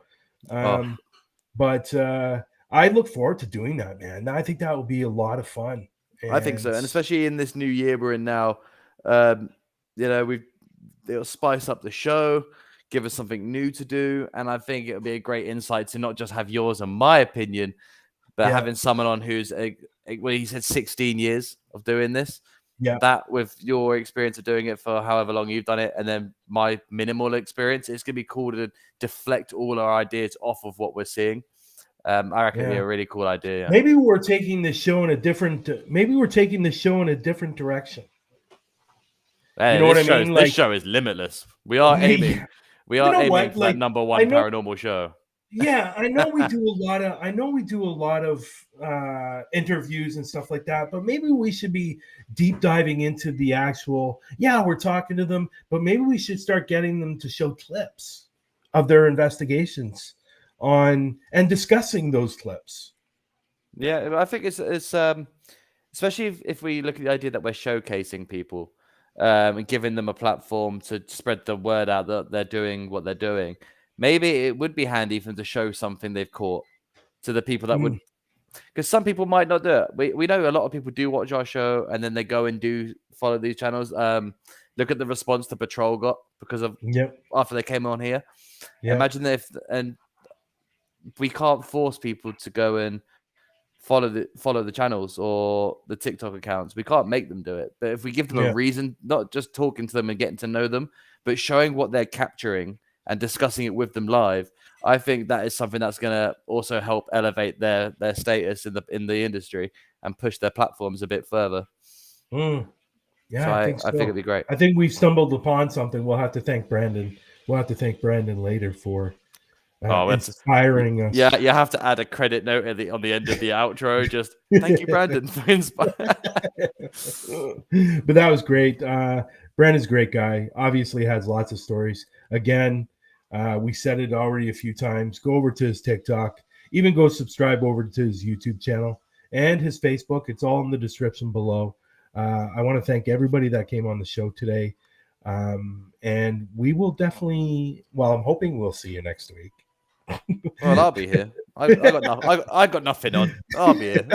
But I look forward to doing that, man. I think that will be a lot of fun. I think so, and especially in this new year we're in now, it'll spice up the show, give us something new to do, and I think it'll be a great insight to not just have yours and my opinion, but having someone on who's he said 16 years of doing this. Yeah, that with your experience of doing it for however long you've done it, and then my minimal experience, it's gonna be cool to deflect all our ideas off of what we're seeing. I reckon it'd be a really cool idea. Maybe we're taking the show in a different. Direction. Hey, you know what I mean? This show is limitless. We are aiming. We are aiming for that number one paranormal show. Yeah, I know we do a lot of interviews and stuff like that, but maybe we should be deep diving into the actual. Yeah, we're talking to them, but maybe we should start getting them to show clips of their investigations on and discussing those clips. Yeah, I think it's especially if we look at the idea that we're showcasing people and giving them a platform to spread the word out that they're doing what they're doing. Maybe it would be handy for them to show something they've caught to the people that would, because some people might not do it. We know a lot of people do watch our show and then they go and do follow these channels. Look at the response the Patrol got because of after they came on here. Imagine if we can't force people to go and follow the channels or the TikTok accounts. We can't make them do it. But if we give them a reason, not just talking to them and getting to know them, but showing what they're capturing and discussing it with them live, I think that is something that's going to also help elevate their status in the industry and push their platforms a bit further. Yeah, so I think it'd be great. I think we've stumbled upon something. We'll have to thank Brandon. later for inspiring us. Yeah, you have to add a credit note on the end of the outro. Just thank you, Brandon, for inspiring. But that was great. Brandon's a great guy. Obviously has lots of stories. Again, we said it already a few times. Go over to his TikTok. Even go subscribe over to his YouTube channel and his Facebook. It's all in the description below. I want to thank everybody that came on the show today. And we will definitely, I'm hoping we'll see you next week. Well, I'll be here. I got nothing on. I'll be here.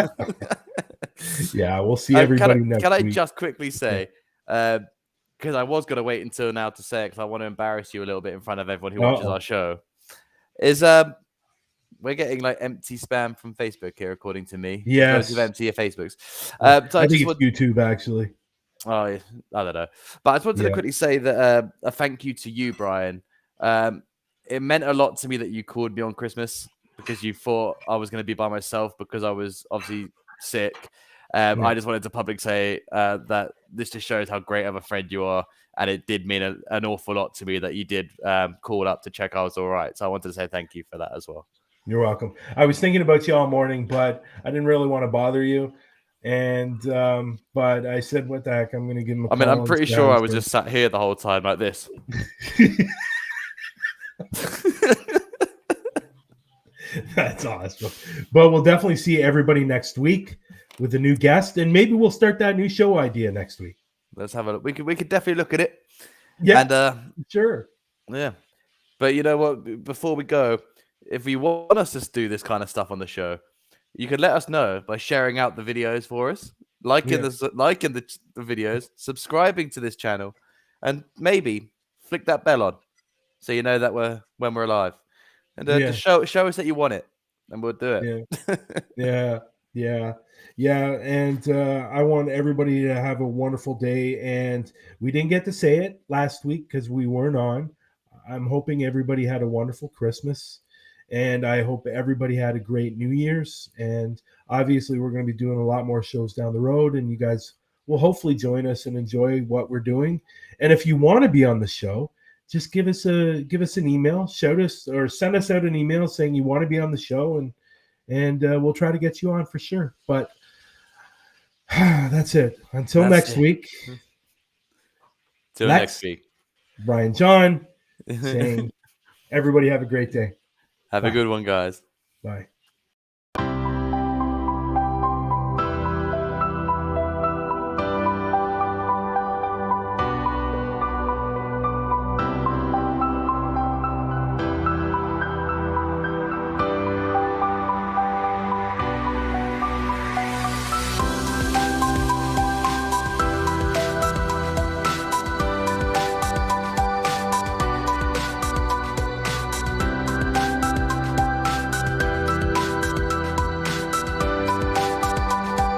Yeah, we'll see everybody next week. Can I just quickly say, because I was going to wait until now to say it, because I want to embarrass you a little bit in front of everyone who watches our show, is we're getting like empty spam from Facebook here, according to me. Yes. Of empty Facebooks. So I think it's YouTube, actually. Oh, I don't know. But I just wanted to quickly say that a thank you to you, Brian. It meant a lot to me that you called me on Christmas because you thought I was going to be by myself because I was obviously sick. I just wanted to publicly say that this just shows how great of a friend you are. And it did mean an awful lot to me that you did call up to check I was all right. So I wanted to say thank you for that as well. You're welcome. I was thinking about you all morning, but I didn't really want to bother you. And but I said, what the heck, I'm going to give him a call. I'm pretty sure I was just sat here the whole time like this. That's awesome. But we'll definitely see everybody next week with a new guest, and maybe we'll start that new show idea next week. Let's have a look. We could definitely look at it. Yeah, and sure. Yeah, but you know what? Before we go, if you want us to do this kind of stuff on the show, you can let us know by sharing out the videos for us, liking the videos, subscribing to this channel, and maybe flick that bell on so you know that when we're live. And just show us that you want it, and we'll do it. Yeah. And I want everybody to have a wonderful day. And we didn't get to say it last week because we weren't on. I'm hoping everybody had a wonderful Christmas. And I hope everybody had a great New Year's. And obviously, we're going to be doing a lot more shows down the road. And you guys will hopefully join us and enjoy what we're doing. And if you want to be on the show, just give us an email, shout us or send us out an email saying you want to be on the show, and we'll try to get you on for sure. But that's it. Until next week. Till next week. BRYAN-JON saying, everybody have a great day. Have a good one, guys. Bye.